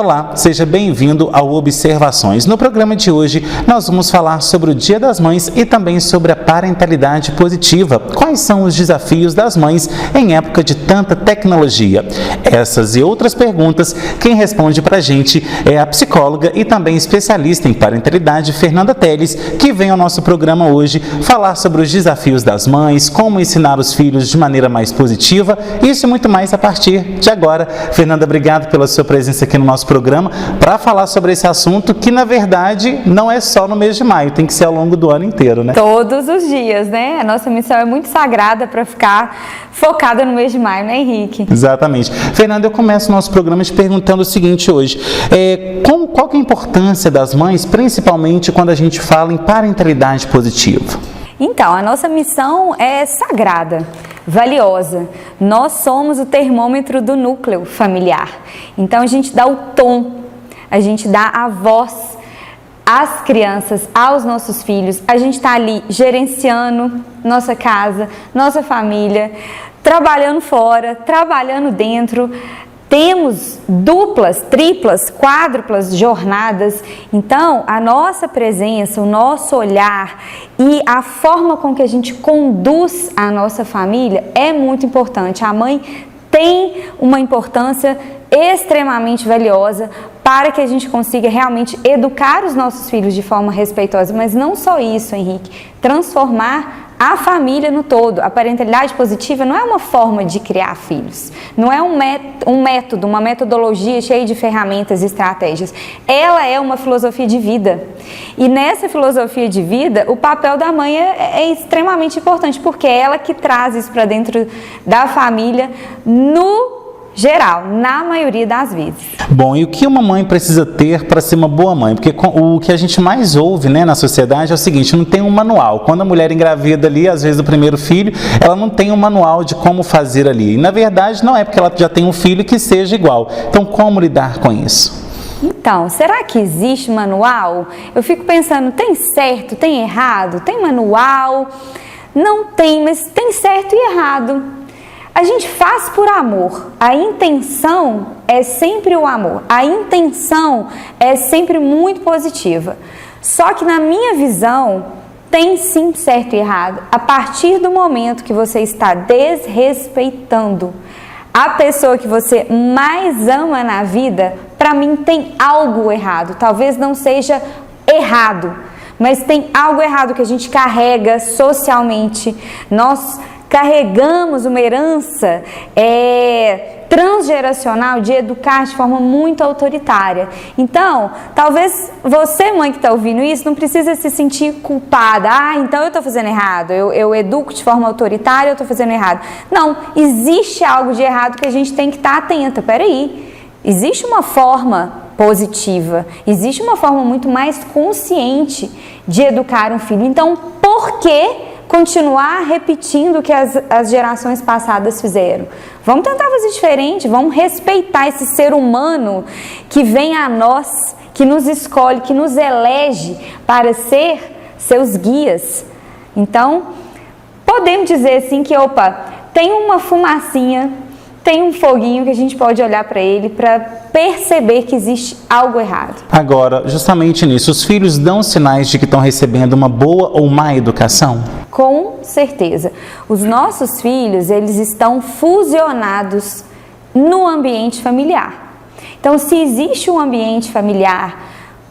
Olá, seja bem-vindo ao Observações. No programa de hoje, nós vamos falar sobre o Dia das Mães e também sobre a parentalidade positiva. Quais são os desafios das mães em época de tanta tecnologia? Essas e outras perguntas, quem responde para a gente é a psicóloga e também especialista em parentalidade, Fernanda Teles, que vem ao nosso programa hoje falar sobre os desafios das mães, como ensinar os filhos de maneira mais positiva, isso e muito mais a partir de agora. Fernanda, obrigado pela sua presença aqui no nosso programa para falar sobre esse assunto que, na verdade, não é só no mês de maio, tem que ser ao longo do ano inteiro, né? Todos os dias, né? A nossa missão é muito sagrada para ficar focada no mês de maio, né, Henrique? Exatamente. Fernanda, eu começo o nosso programa te perguntando o seguinte hoje, qual que é a importância das mães, principalmente quando a gente fala em parentalidade positiva? Então, a nossa missão é sagrada, valiosa. Nós somos o termômetro do núcleo familiar. Então, a gente dá o tom, a gente dá a voz às crianças, aos nossos filhos. A gente está ali gerenciando nossa casa, nossa família, trabalhando fora, trabalhando dentro. Temos duplas, triplas, quádruplas jornadas. Então, a nossa presença, o nosso olhar e a forma com que a gente conduz a nossa família é muito importante. A mãe tem uma importância extremamente valiosa para que a gente consiga realmente educar os nossos filhos de forma respeitosa. Mas não só isso, Henrique, transformar a família no todo. A parentalidade positiva não é uma forma de criar filhos, não é um método, uma metodologia cheia de ferramentas e estratégias. Ela é uma filosofia de vida. E nessa filosofia de vida, o papel da mãe é extremamente importante, porque é ela que traz isso para dentro da família no geral, na maioria das vezes. Bom, e o que uma mãe precisa ter para ser uma boa mãe? Porque o que a gente mais ouve, né, na sociedade é o seguinte, não tem um manual. Quando a mulher engravida ali, às vezes do primeiro filho, ela não tem um manual de como fazer ali. E na verdade não é porque ela já tem um filho que seja igual. Então como lidar com isso? Então, será que existe manual? Eu fico pensando, tem certo, tem errado? Tem manual? Não tem, mas tem certo e errado. A gente faz por amor, a intenção é sempre o amor, a intenção é sempre muito positiva. Só que na minha visão, tem sim certo e errado. A partir do momento que você está desrespeitando a pessoa que você mais ama na vida, para mim tem algo errado. Talvez não seja errado, mas tem algo errado que a gente carrega socialmente. Nós carregamos uma herança transgeracional de educar de forma muito autoritária. Então, talvez você, mãe que está ouvindo isso, não precisa se sentir culpada. Então eu estou fazendo errado, eu educo de forma autoritária, eu estou fazendo errado. Não, existe algo de errado que a gente tem que estar atenta. Peraí, existe uma forma positiva, existe uma forma muito mais consciente de educar um filho. Então, por que continuar repetindo o que as gerações passadas fizeram? Vamos tentar fazer diferente, vamos respeitar esse ser humano que vem a nós, que nos escolhe, que nos elege para ser seus guias. Então, podemos dizer assim que, tem uma fumacinha, tem um foguinho que a gente pode olhar para ele para perceber que existe algo errado. Agora, justamente nisso, os filhos dão sinais de que estão recebendo uma boa ou má educação? Com certeza. Os nossos filhos, eles estão fusionados no ambiente familiar. Então, se existe um ambiente familiar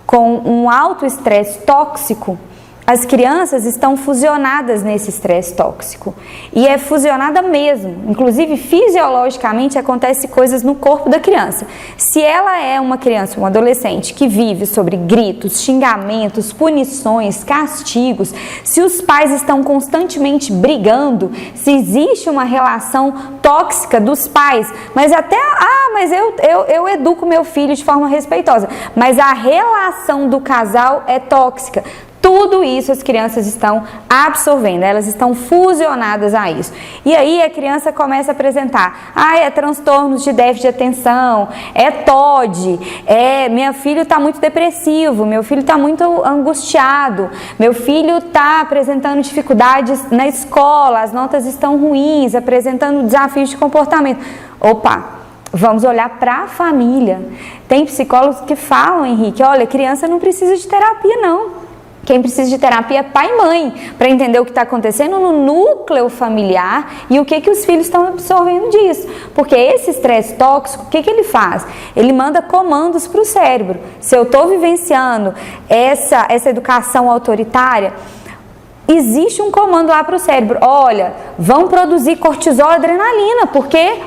com um alto estresse tóxico, as crianças estão fusionadas nesse estresse tóxico. E é fusionada mesmo. Inclusive, fisiologicamente, acontecem coisas no corpo da criança. Se ela é uma criança, um adolescente que vive sobre gritos, xingamentos, punições, castigos, se os pais estão constantemente brigando, se existe uma relação tóxica dos pais, mas eu educo meu filho de forma respeitosa, mas a relação do casal é tóxica. Tudo isso as crianças estão absorvendo, elas estão fusionadas a isso. E aí a criança começa a apresentar, é transtornos de déficit de atenção, é TOD, meu filho está muito depressivo, meu filho está muito angustiado, meu filho está apresentando dificuldades na escola, as notas estão ruins, apresentando desafios de comportamento. Vamos olhar para a família. Tem psicólogos que falam, Henrique, olha, criança não precisa de terapia, não. Quem precisa de terapia é pai e mãe, para entender o que está acontecendo no núcleo familiar e o que os filhos estão absorvendo disso. Porque esse estresse tóxico, o que ele faz? Ele manda comandos para o cérebro. Se eu estou vivenciando essa educação autoritária, existe um comando lá para o cérebro. Olha, vão produzir cortisol e adrenalina, porque,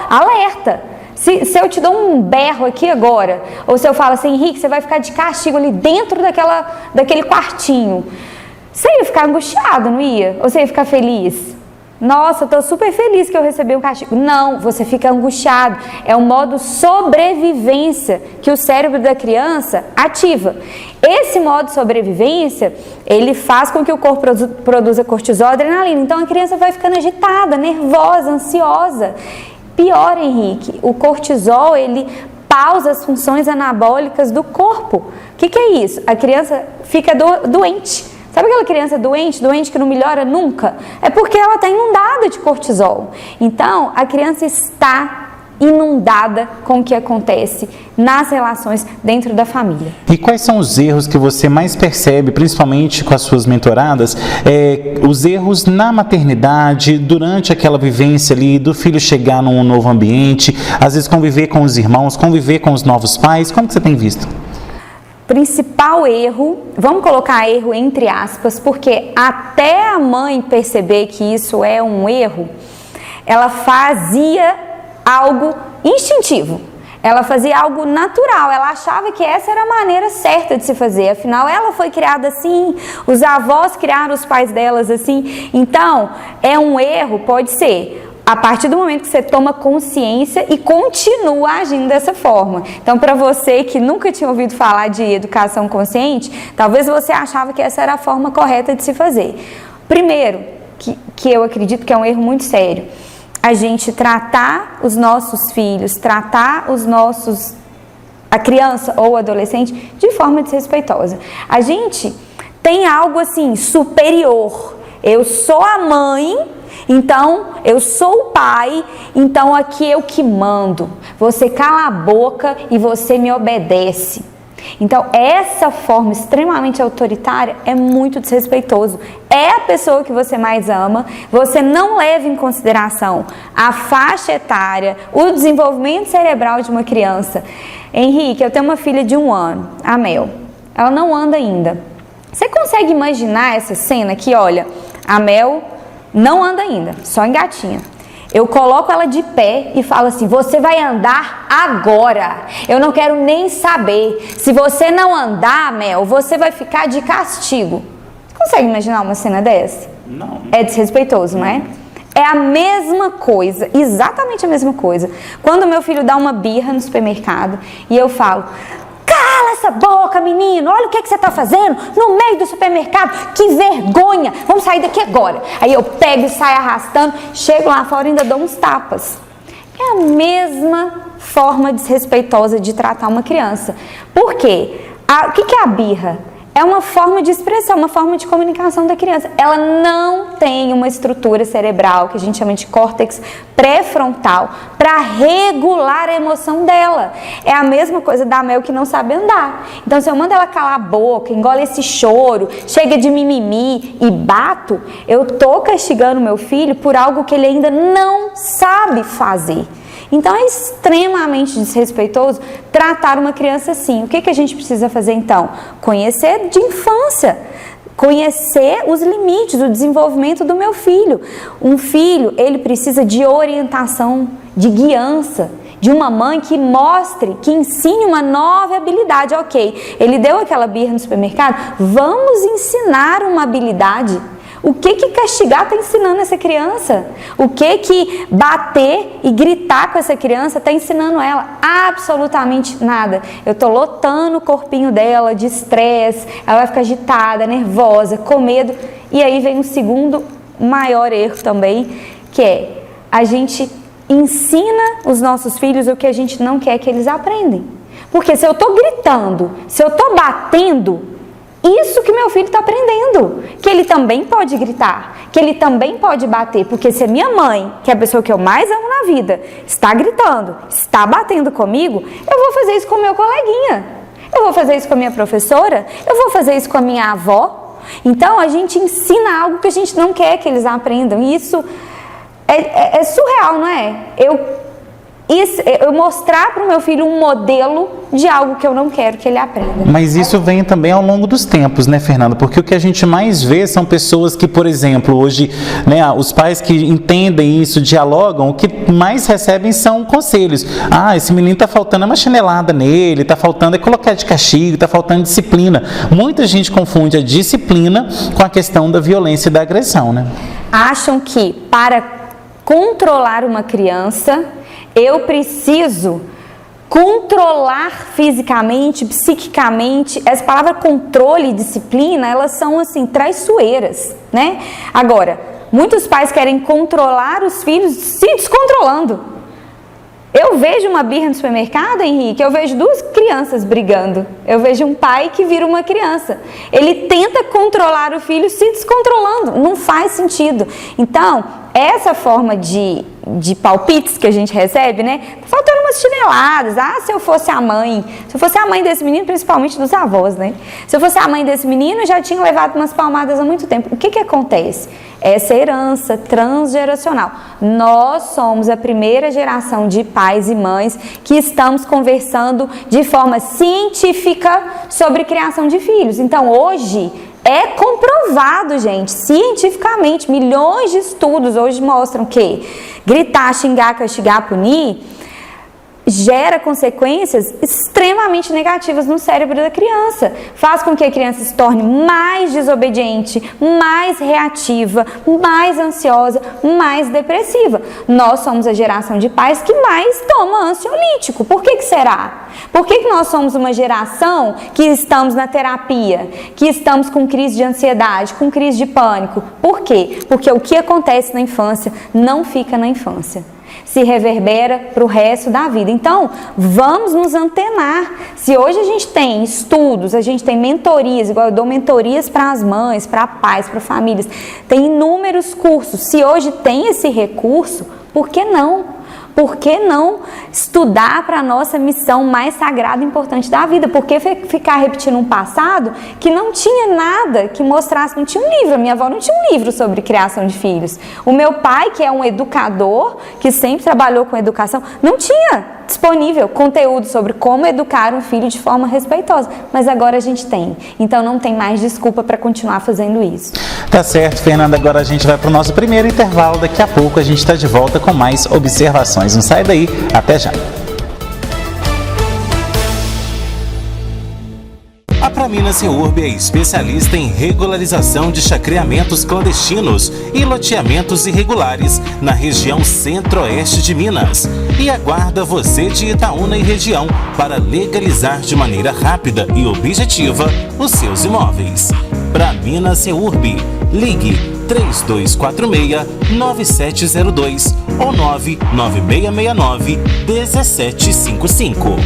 alerta. Se eu te dou um berro aqui agora, ou se eu falo assim, Henrique, você vai ficar de castigo ali dentro daquele quartinho, você ia ficar angustiado, não ia? Ou você ia ficar feliz? Nossa, eu tô super feliz que eu recebi um castigo. Não, você fica angustiado. É um modo sobrevivência que o cérebro da criança ativa. Esse modo sobrevivência, ele faz com que o corpo produza cortisol e adrenalina. Então a criança vai ficando agitada, nervosa, ansiosa. Pior, Henrique, o cortisol, ele pausa as funções anabólicas do corpo. O que é isso? A criança fica doente. Sabe aquela criança doente que não melhora nunca? É porque ela está inundada de cortisol. Então, a criança está inundada com o que acontece nas relações dentro da família. E quais são os erros que você mais percebe, principalmente com as suas mentoradas, os erros na maternidade, durante aquela vivência ali do filho chegar num novo ambiente, às vezes conviver com os irmãos, conviver com os novos pais, como que você tem visto? Principal erro, vamos colocar erro entre aspas, porque até a mãe perceber que isso é um erro, ela fazia algo instintivo, ela fazia algo natural, ela achava que essa era a maneira certa de se fazer, afinal ela foi criada assim, os avós criaram os pais delas assim, então é um erro, pode ser a partir do momento que você toma consciência e continua agindo dessa forma. Então, para você que nunca tinha ouvido falar de educação consciente, talvez você achava que essa era a forma correta de se fazer. Primeiro, que eu acredito que é um erro muito sério, a gente tratar os nossos filhos, a criança ou o adolescente de forma desrespeitosa. A gente tem algo assim, superior. Eu sou a mãe, então eu sou o pai, então aqui eu que mando. Você cala a boca e você me obedece. Então, essa forma extremamente autoritária é muito desrespeitoso. É a pessoa que você mais ama, você não leva em consideração a faixa etária, o desenvolvimento cerebral de uma criança. Henrique, eu tenho uma filha de 1 ano, a Mel. Ela não anda ainda. Você consegue imaginar essa cena aqui? Olha, a Mel não anda ainda, só engatinha. Eu coloco ela de pé e falo assim, você vai andar agora, eu não quero nem saber, se você não andar, Mel, você vai ficar de castigo. Consegue imaginar uma cena dessa? Não. É desrespeitoso, não é? É a mesma coisa, exatamente a mesma coisa. Quando meu filho dá uma birra no supermercado e eu falo, cala essa boca, menino, olha o que você está fazendo no meio do supermercado, que vergonha, vamos sair daqui agora. Aí eu pego e saio arrastando, chego lá fora e ainda dou uns tapas. É a mesma forma desrespeitosa de tratar uma criança. Por quê? O que é a birra? É uma forma de expressão, uma forma de comunicação da criança. Ela não tem uma estrutura cerebral, que a gente chama de córtex pré-frontal, para regular a emoção dela. É a mesma coisa da Mel que não sabe andar. Então, se eu mando ela calar a boca, engole esse choro, chega de mimimi e bato, eu tô castigando meu filho por algo que ele ainda não sabe fazer. Então é extremamente desrespeitoso tratar uma criança assim. O que a gente precisa fazer então? Conhecer de infância, conhecer os limites do desenvolvimento do meu filho. Um filho, ele precisa de orientação, de guiança, de uma mãe que mostre, que ensine uma nova habilidade. Ok, ele deu aquela birra no supermercado, vamos ensinar uma habilidade. O que castigar está ensinando essa criança? O que bater e gritar com essa criança está ensinando ela? Absolutamente nada. Eu estou lotando o corpinho dela de estresse, ela vai ficar agitada, nervosa, com medo. E aí vem um segundo maior erro também, que é a gente ensina os nossos filhos o que a gente não quer que eles aprendem. Porque se eu estou gritando, se eu estou batendo, Isso que meu filho está aprendendo, que ele também pode gritar, que ele também pode bater, porque se a minha mãe, que é a pessoa que eu mais amo na vida, está gritando, está batendo comigo, eu vou fazer isso com o meu coleguinha, eu vou fazer isso com a minha professora, eu vou fazer isso com a minha avó. Então a gente ensina algo que a gente não quer que eles aprendam, e isso é surreal, não é? Eu mostrar para o meu filho um modelo de algo que eu não quero que ele aprenda. Mas isso vem também ao longo dos tempos, né, Fernanda? Porque o que a gente mais vê são pessoas que, por exemplo, hoje, né, os pais que entendem isso, dialogam, o que mais recebem são conselhos. Ah, esse menino tá faltando uma chinelada nele, tá faltando colocar de castigo, tá faltando disciplina. Muita gente confunde a disciplina com a questão da violência e da agressão, né? Acham que para controlar uma criança, eu preciso controlar fisicamente, psiquicamente. Essa palavra controle e disciplina, elas são assim, traiçoeiras, né? Agora, muitos pais querem controlar os filhos se descontrolando. Eu vejo uma birra no supermercado, Henrique, eu vejo duas crianças brigando. Eu vejo um pai que vira uma criança. Ele tenta controlar o filho se descontrolando. Não faz sentido. Então, essa forma de palpites que a gente recebe, né? Tá faltando umas chineladas. Ah, se eu fosse a mãe desse menino, principalmente dos avós, né? Se eu fosse a mãe desse menino, eu já tinha levado umas palmadas há muito tempo. O que acontece? Essa herança transgeracional. Nós somos a primeira geração de pais e mães que estamos conversando de forma científica sobre criação de filhos. Então, hoje é comprovado, gente, cientificamente, milhões de estudos hoje mostram que gritar, xingar, castigar, punir gera consequências extremamente negativas no cérebro da criança. Faz com que a criança se torne mais desobediente, mais reativa, mais ansiosa, mais depressiva. Nós somos a geração de pais que mais toma ansiolítico. Por que será? Por que nós somos uma geração que estamos na terapia, que estamos com crise de ansiedade, com crise de pânico? Por quê? Porque o que acontece na infância não fica na infância. Se reverbera para o resto da vida. Então, vamos nos antenar. Se hoje a gente tem estudos, a gente tem mentorias, igual eu dou mentorias para as mães, para pais, para famílias, tem inúmeros cursos. Se hoje tem esse recurso, por que não? Por que não estudar para a nossa missão mais sagrada e importante da vida? Por que ficar repetindo um passado que não tinha nada que mostrasse, não tinha um livro, a minha avó não tinha um livro sobre criação de filhos. O meu pai, que é um educador, que sempre trabalhou com educação, não tinha disponível conteúdo sobre como educar um filho de forma respeitosa, mas agora a gente tem, então não tem mais desculpa para continuar fazendo isso. Tá certo, Fernanda, agora a gente vai para o nosso primeiro intervalo, daqui a pouco a gente está de volta com mais observações, não sai daí, até já. A Praminas Seurb é especialista em regularização de chacreamentos clandestinos e loteamentos irregulares na região centro-oeste de Minas e aguarda você de Itaúna e região para legalizar de maneira rápida e objetiva os seus imóveis. Praminas Seurb, ligue 3246-9702 ou 99669-1755.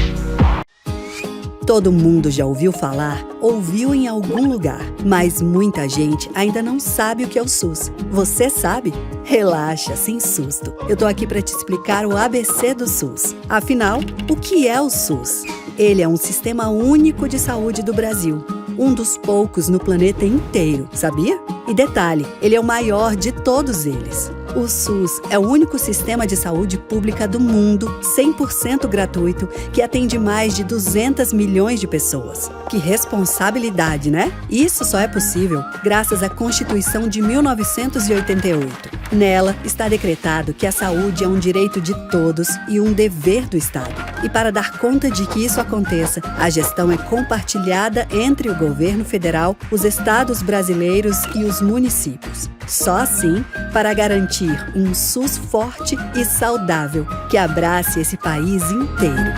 Todo mundo já ouviu falar, ouviu em algum lugar, mas muita gente ainda não sabe o que é o SUS. Você sabe? Relaxa, sem susto. Eu tô aqui para te explicar o ABC do SUS. Afinal, o que é o SUS? Ele é um sistema único de saúde do Brasil. Um dos poucos no planeta inteiro, sabia? E detalhe, ele é o maior de todos eles. O SUS é o único sistema de saúde pública do mundo, 100% gratuito, que atende mais de 200 milhões de pessoas. Que responsabilidade, né? Isso só é possível graças à Constituição de 1988. Nela está decretado que a saúde é um direito de todos e um dever do Estado. E para dar conta de que isso aconteça, a gestão é compartilhada entre o governo federal, os estados brasileiros e os municípios. Só assim, para garantir um SUS forte e saudável que abrace esse país inteiro.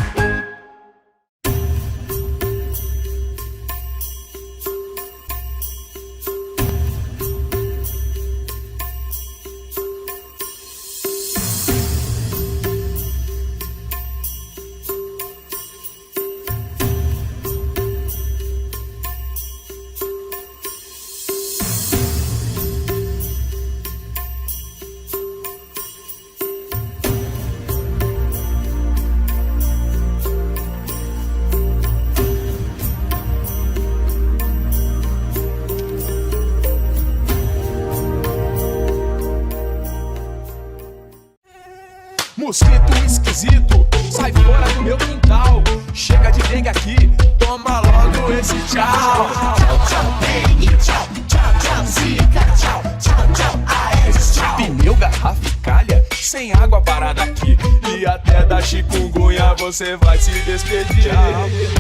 meu quintal. Chega de dengue aqui, toma logo esse tchau. Tchau, tchau, dengue, tchau, tchau, tchau, zika, tchau, tchau, tchau, aedes, tchau. Pneu, garrafa e calha, sem água parada aqui. E até da chikungunya você vai se despedir.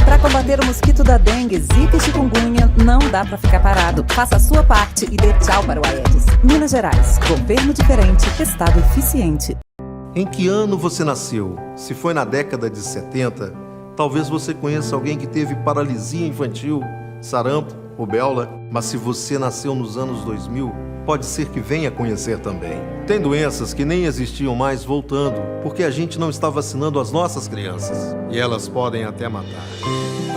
Para combater o mosquito da dengue, zika e chikungunya, não dá para ficar parado. Faça a sua parte e dê tchau para o Aedes. Minas Gerais, governo diferente, estado eficiente. Em que ano você nasceu? Se foi na década de 70, talvez você conheça alguém que teve paralisia infantil, sarampo, rubéola, mas se você nasceu nos anos 2000, pode ser que venha conhecer também. Tem doenças que nem existiam mais voltando, porque a gente não está vacinando as nossas crianças. E elas podem até matar.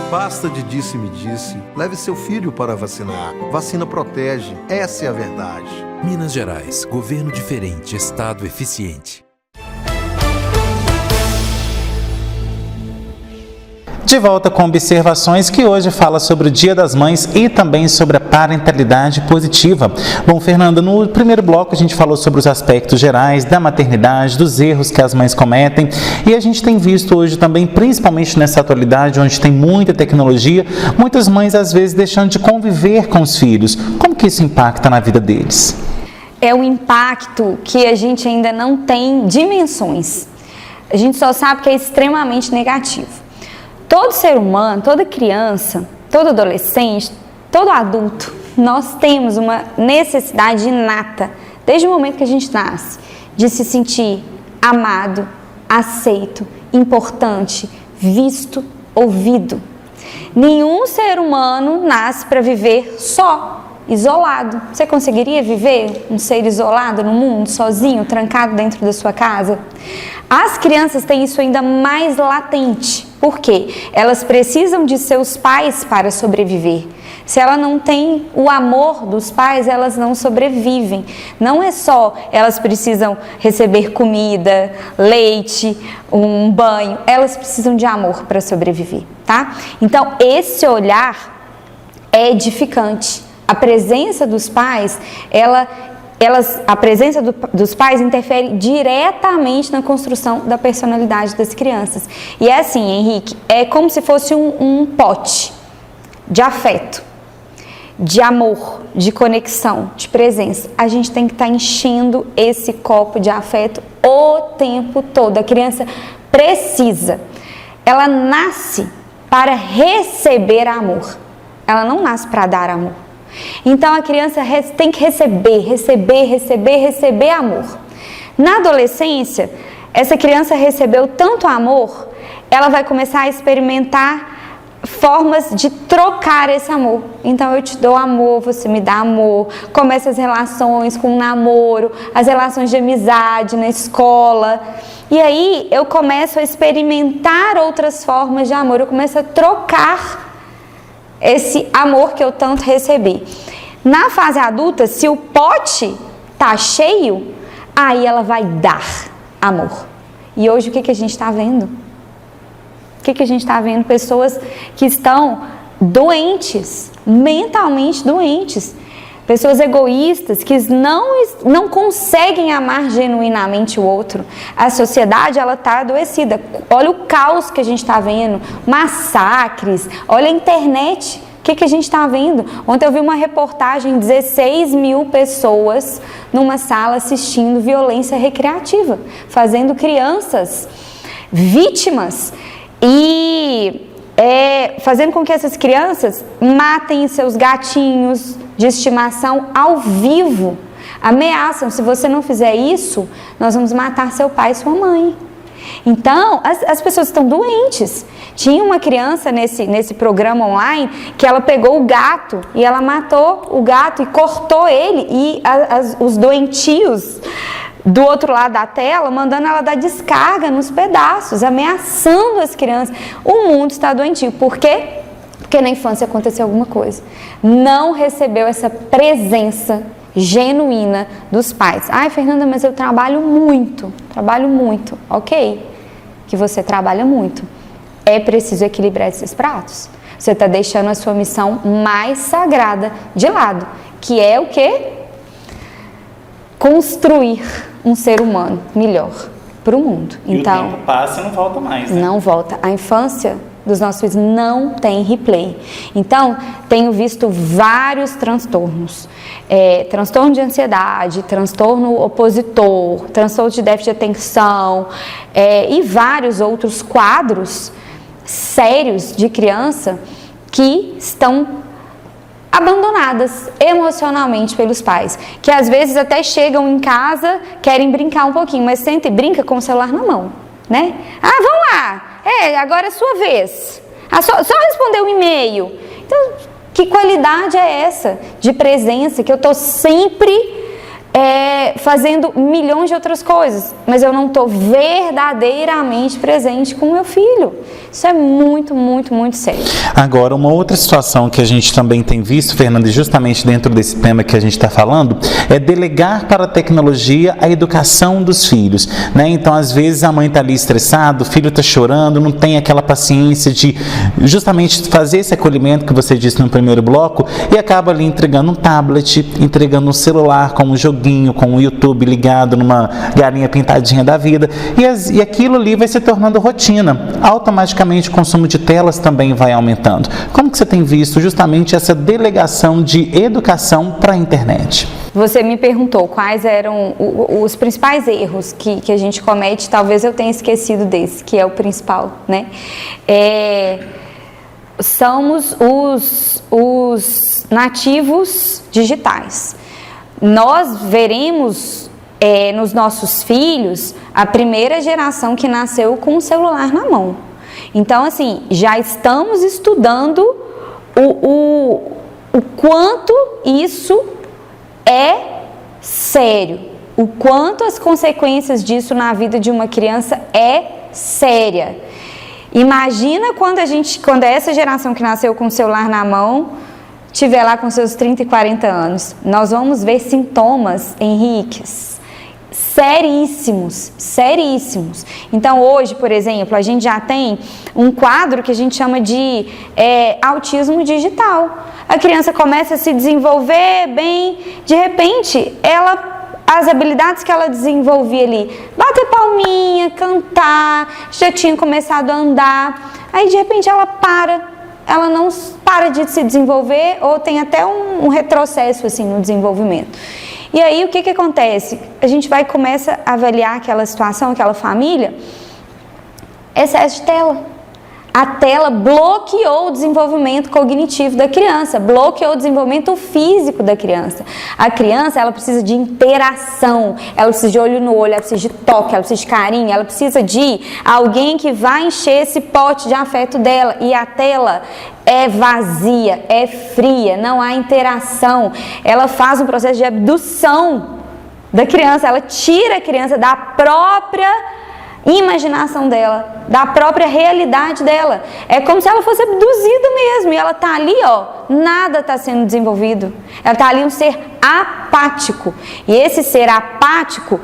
Basta de disse-me-disse. Leve seu filho para vacinar. Vacina protege. Essa é a verdade. Minas Gerais, governo diferente, estado eficiente. De volta com observações que hoje fala sobre o Dia das Mães e também sobre a parentalidade positiva. Bom, Fernanda, no primeiro bloco a gente falou sobre os aspectos gerais da maternidade, dos erros que as mães cometem, e a gente tem visto hoje também, principalmente nessa atualidade onde tem muita tecnologia, muitas mães às vezes deixando de conviver com os filhos. Como que isso impacta na vida deles? É um impacto que a gente ainda não tem dimensões. A gente só sabe que é extremamente negativo. Todo ser humano, toda criança, todo adolescente, todo adulto, nós temos uma necessidade inata, desde o momento que a gente nasce, de se sentir amado, aceito, importante, visto, ouvido. Nenhum ser humano nasce para viver só, isolado. Você conseguiria viver um ser isolado no mundo, sozinho, trancado dentro da sua casa? As crianças têm isso ainda mais latente. Por quê? Elas precisam de seus pais para sobreviver. Se ela não tem o amor dos pais, elas não sobrevivem. Não é só elas precisam receber comida, leite, um banho. Elas precisam de amor para sobreviver, tá? Então, esse olhar é edificante. A presença dos pais, a presença dos pais interfere diretamente na construção da personalidade das crianças. E é assim, Henrique, é como se fosse um pote de afeto, de amor, de conexão, de presença. A gente tem que estar enchendo esse copo de afeto o tempo todo. A criança precisa. Ela nasce para receber amor. Ela não nasce para dar amor. Então a criança tem que receber amor. Na adolescência, essa criança recebeu tanto amor, ela vai começar a experimentar formas de trocar esse amor. Então eu te dou amor, você me dá amor. Começa as relações com o namoro, as relações de amizade na escola. E aí eu começo a experimentar outras formas de amor, eu começo a trocar esse amor que eu tanto recebi. Na fase adulta, se o pote tá cheio, aí ela vai dar amor. E hoje o que a gente está vendo? O que a gente está vendo? Pessoas que estão doentes, mentalmente doentes. Pessoas egoístas que não conseguem amar genuinamente o outro. A sociedade, ela está adoecida. Olha o caos que a gente está vendo, massacres, olha a internet. O que a gente está vendo? Ontem eu vi uma reportagem, 16 mil pessoas numa sala assistindo violência recreativa, fazendo crianças vítimas e fazendo com que essas crianças matem seus gatinhos de estimação ao vivo. Ameaçam, se você não fizer isso, nós vamos matar seu pai e sua mãe. Então, as pessoas estão doentes. Tinha uma criança nesse programa online que ela pegou o gato e ela matou o gato e cortou ele, e os doentios do outro lado da tela, mandando ela dar descarga nos pedaços, ameaçando as crianças. O mundo está doentio. Por quê? Porque na infância aconteceu alguma coisa. Não recebeu essa presença genuína dos pais. Ai, Fernanda, mas eu trabalho muito. Ok, que você trabalha muito. É preciso equilibrar esses pratos. Você está deixando a sua missão mais sagrada de lado, que é o quê? Construir um ser humano melhor, para o mundo. Então, o tempo passa e não volta mais, né? Não volta. A infância dos nossos filhos não tem replay. Então, tenho visto vários transtornos. Transtorno de ansiedade, transtorno opositor, transtorno de déficit de atenção e vários outros quadros sérios de criança que estão abandonadas emocionalmente pelos pais, que às vezes até chegam em casa, querem brincar um pouquinho, mas senta e brinca com o celular na mão, né? Ah, vamos lá, agora é sua vez, só responder um e-mail. Então, que qualidade é essa de presença, que eu estou sempre fazendo milhões de outras coisas, mas eu não estou verdadeiramente presente com o meu filho. Isso é muito, muito, muito sério. Agora, uma outra situação que a gente também tem visto, Fernanda, justamente dentro desse tema que a gente está falando, é delegar para a tecnologia a educação dos filhos, né? Então, às vezes, a mãe está ali estressada, o filho está chorando, não tem aquela paciência de justamente fazer esse acolhimento que você disse no primeiro bloco e acaba ali entregando um tablet, entregando um celular com um joguinho, com o YouTube ligado numa galinha pintadinha da vida, e aquilo ali vai se tornando rotina. Automaticamente o consumo de telas também vai aumentando. Como que você tem visto justamente essa delegação de educação para a internet? Você me perguntou quais eram os principais erros que a gente comete. Talvez eu tenha esquecido desse, que é o principal, né? Somos os nativos digitais. Nós veremos nos nossos filhos a primeira geração que nasceu com o celular na mão. Então, assim, já estamos estudando o quanto isso é sério, o quanto as consequências disso na vida de uma criança é séria. Imagina quando essa geração que nasceu com o celular na mão estiver lá com seus 30 e 40 anos. Nós vamos ver sintomas, Henriques, seríssimos, seríssimos. Então, hoje, por exemplo, a gente já tem um quadro que a gente chama de autismo digital. A criança começa a se desenvolver bem, de repente, as habilidades que ela desenvolvia ali, bater palminha, cantar, já tinha começado a andar, aí de repente ela não para de se desenvolver ou tem até um retrocesso assim no desenvolvimento. E aí o que acontece? A gente começa a avaliar aquela situação, aquela família, excesso de tela. A tela bloqueou o desenvolvimento cognitivo da criança, bloqueou o desenvolvimento físico da criança. A criança, ela precisa de interação, ela precisa de olho no olho, ela precisa de toque, ela precisa de carinho, ela precisa de alguém que vai encher esse pote de afeto dela. E a tela é vazia, é fria, não há interação. Ela faz um processo de abdução da criança, ela tira a criança da própria imaginação dela, da própria realidade dela. É como se ela fosse abduzida mesmo, e ela está ali, nada está sendo desenvolvido. Ela está ali um ser apático, e esse ser apático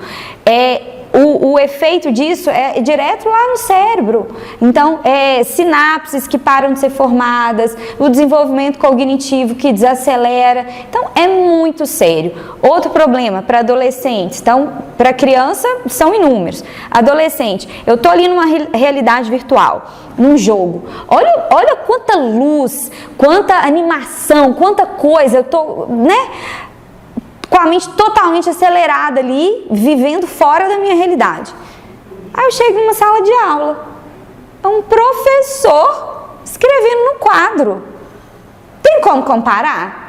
o efeito disso é direto lá no cérebro. Então, sinapses que param de ser formadas, o desenvolvimento cognitivo que desacelera. Então, é muito sério. Outro problema para adolescentes. Então, para criança, são inúmeros. Adolescente, eu estou ali numa realidade virtual, num jogo. Olha quanta luz, quanta animação, quanta coisa. Eu estou, com a mente totalmente acelerada ali, vivendo fora da minha realidade. Aí eu chego numa sala de aula, um professor escrevendo no quadro. Tem como comparar?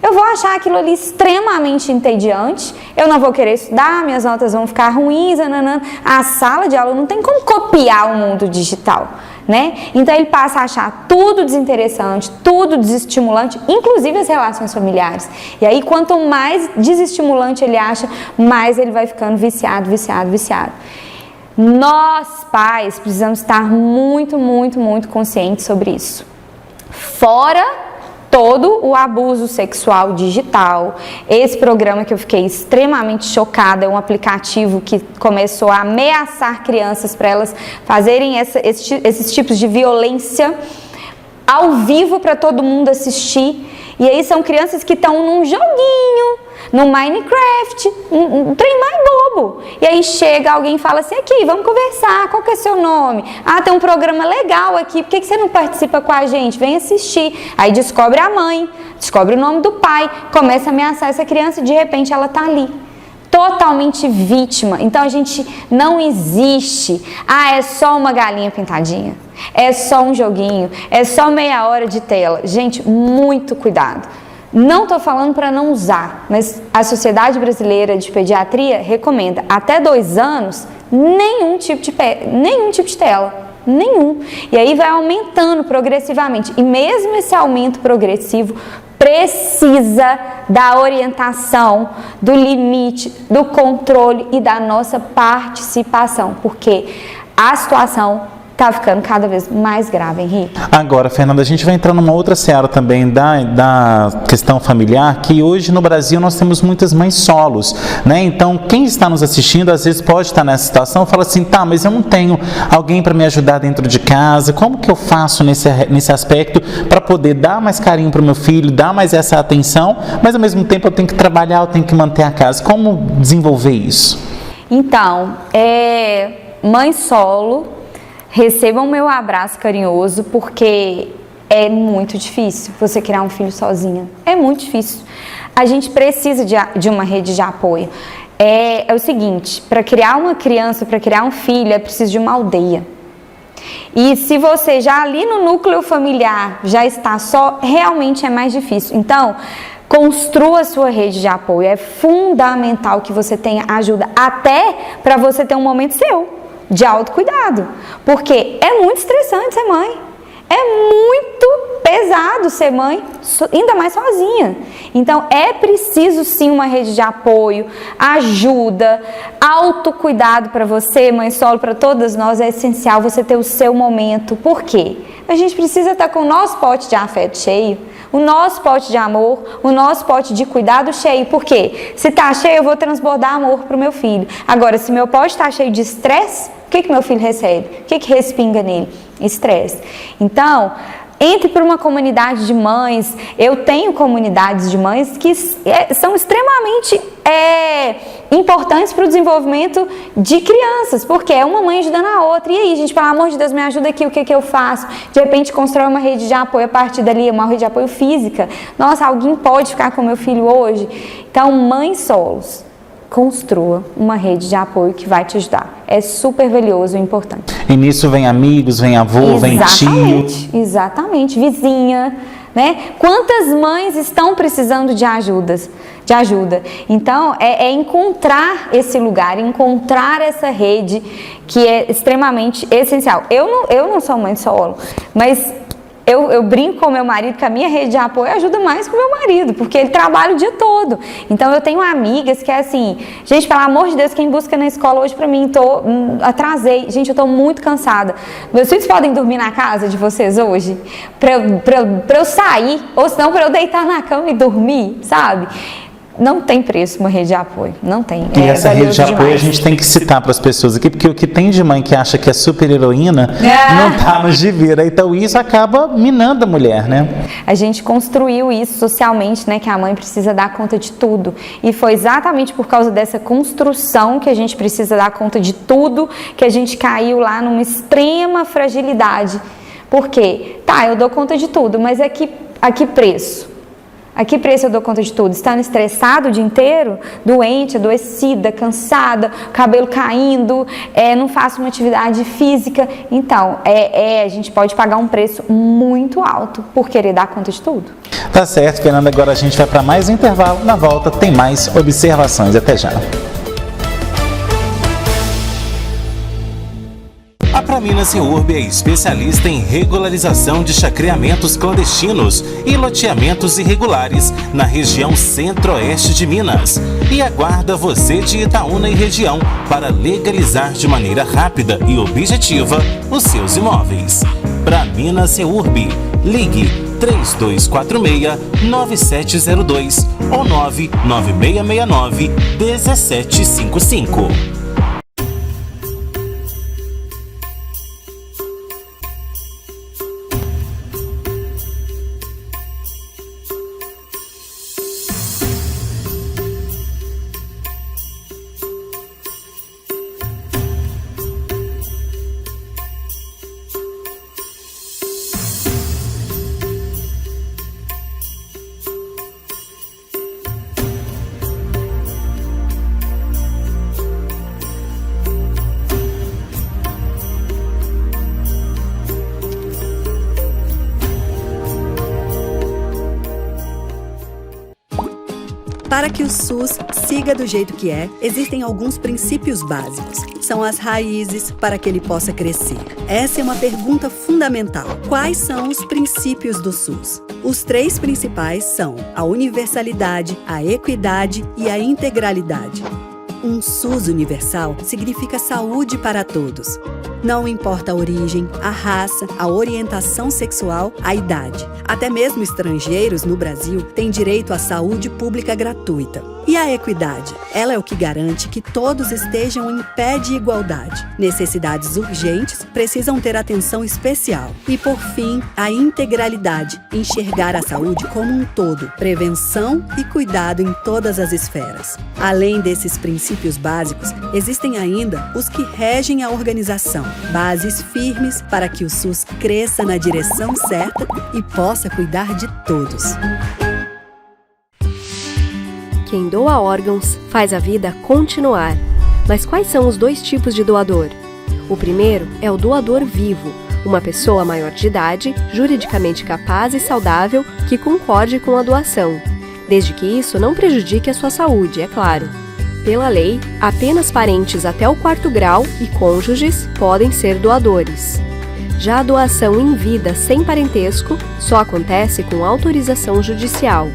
Eu vou achar aquilo ali extremamente entediante, eu não vou querer estudar, minhas notas vão ficar ruins, a sala de aula não tem como copiar o mundo digital, né? Então ele passa a achar tudo desinteressante, tudo desestimulante, inclusive as relações familiares. E aí quanto mais desestimulante ele acha, mais ele vai ficando viciado. Nós, pais, precisamos estar muito, muito, muito conscientes sobre isso. Fora todo o abuso sexual digital. Esse programa que eu fiquei extremamente chocada é um aplicativo que começou a ameaçar crianças para elas fazerem esses tipos de violência ao vivo para todo mundo assistir. E aí são crianças que estão num joguinho, no Minecraft, um trem mais bobo. E aí chega alguém e fala assim, aqui, vamos conversar, qual que é seu nome? Ah, tem um programa legal aqui, por que você não participa com a gente? Vem assistir. Aí descobre a mãe, descobre o nome do pai, começa a ameaçar essa criança e de repente ela tá ali. Totalmente vítima. Então a gente não existe. Ah, é só uma galinha pintadinha. É só um joguinho. É só meia hora de tela. Gente, muito cuidado. Não estou falando para não usar, mas a Sociedade Brasileira de Pediatria recomenda até 2 anos nenhum tipo de tela. Nenhum. E aí vai aumentando progressivamente. E mesmo esse aumento progressivo precisa da orientação, do limite, do controle e da nossa participação, porque a situação está ficando cada vez mais grave, Henrique. Agora, Fernanda, a gente vai entrar numa outra seara também da questão familiar, que hoje no Brasil nós temos muitas mães solos, né? Então, quem está nos assistindo, às vezes pode estar nessa situação e fala assim, tá, mas eu não tenho alguém para me ajudar dentro de casa, como que eu faço nesse aspecto para poder dar mais carinho para o meu filho, dar mais essa atenção, mas ao mesmo tempo eu tenho que trabalhar, eu tenho que manter a casa. Como desenvolver isso? Então, mãe solo, recebam meu abraço carinhoso, porque é muito difícil você criar um filho sozinha. É muito difícil. A gente precisa de uma rede de apoio. É o seguinte, para criar uma criança, para criar um filho, é preciso de uma aldeia. E se você já ali no núcleo familiar já está só, realmente é mais difícil. Então, construa a sua rede de apoio. É fundamental que você tenha ajuda, até para você ter um momento seu de autocuidado, porque é muito estressante ser mãe, é muito pesado ser mãe, ainda mais sozinha. Então é preciso sim uma rede de apoio, ajuda, autocuidado para você, mãe solo, para todas nós, é essencial você ter o seu momento. Por quê? A gente precisa estar com o nosso pote de afeto cheio, o nosso pote de amor, o nosso pote de cuidado cheio. Por quê? Se está cheio, eu vou transbordar amor para o meu filho. Agora, se meu pote está cheio de estresse, o que meu filho recebe? O que respinga nele? Estresse. Então, entre para uma comunidade de mães. Eu tenho comunidades de mães que são extremamente importantes para o desenvolvimento de crianças, porque é uma mãe ajudando a outra. E aí, gente, pelo amor de Deus, me ajuda aqui, o que eu faço? De repente, constrói uma rede de apoio a partir dali, uma rede de apoio física. Nossa, alguém pode ficar com meu filho hoje? Então, mães solos, construa uma rede de apoio que vai te ajudar. É super valioso e importante. E nisso vem amigos, vem avô, vem tio. Exatamente, vizinha, né? Quantas mães estão precisando de ajuda? Então, é encontrar esse lugar, encontrar essa rede que é extremamente essencial. Eu não sou mãe solo, mas eu brinco com o meu marido que a minha rede de apoio ajuda mais que o meu marido, porque ele trabalha o dia todo. Então eu tenho amigas que é assim, gente, pelo amor de Deus, quem busca na escola hoje pra mim, atrasei, gente, eu tô muito cansada. Meus filhos podem dormir na casa de vocês hoje? Pra eu sair, ou senão pra eu deitar na cama e dormir, sabe? Não tem preço uma rede de apoio, não tem. E essa rede de apoio a gente tem que citar para as pessoas aqui, porque o que tem de mãe que acha que é super heroína não tá no gibi, né? Então isso acaba minando a mulher, né? A gente construiu isso socialmente, né? Que a mãe precisa dar conta de tudo. E foi exatamente por causa dessa construção que a gente precisa dar conta de tudo, que a gente caiu lá numa extrema fragilidade. Por quê? Tá, eu dou conta de tudo, mas a que preço? A que preço eu dou conta de tudo? Estando estressado o dia inteiro? Doente, adoecida, cansada, cabelo caindo, não faço uma atividade física. Então, a gente pode pagar um preço muito alto por querer dar conta de tudo. Tá certo, Fernanda. Agora a gente vai para mais um intervalo. Na volta tem mais observações. Até já. A Praminas Reurb é especialista em regularização de chacreamentos clandestinos e loteamentos irregulares na região centro-oeste de Minas e aguarda você de Itaúna e região para legalizar de maneira rápida e objetiva os seus imóveis. Praminas Reurb, ligue 3246-9702 ou 99669-1755. Para que o SUS siga do jeito que é, existem alguns princípios básicos. São as raízes para que ele possa crescer. Essa é uma pergunta fundamental. Quais são os princípios do SUS? Os 3 principais são a universalidade, a equidade e a integralidade. Um SUS universal significa saúde para todos. Não importa a origem, a raça, a orientação sexual, a idade. Até mesmo estrangeiros no Brasil têm direito à saúde pública gratuita. E a equidade? Ela é o que garante que todos estejam em pé de igualdade. Necessidades urgentes precisam ter atenção especial. E, por fim, a integralidade. Enxergar a saúde como um todo. Prevenção e cuidado em todas as esferas. Além desses princípios básicos, existem ainda os que regem a organização. Bases firmes para que o SUS cresça na direção certa e possa cuidar de todos. Quem doa órgãos faz a vida continuar. Mas quais são os 2 tipos de doador? O primeiro é o doador vivo, uma pessoa maior de idade, juridicamente capaz e saudável que concorde com a doação, desde que isso não prejudique a sua saúde, é claro. Pela lei, apenas parentes até o 4º grau e cônjuges podem ser doadores. Já a doação em vida sem parentesco só acontece com autorização judicial.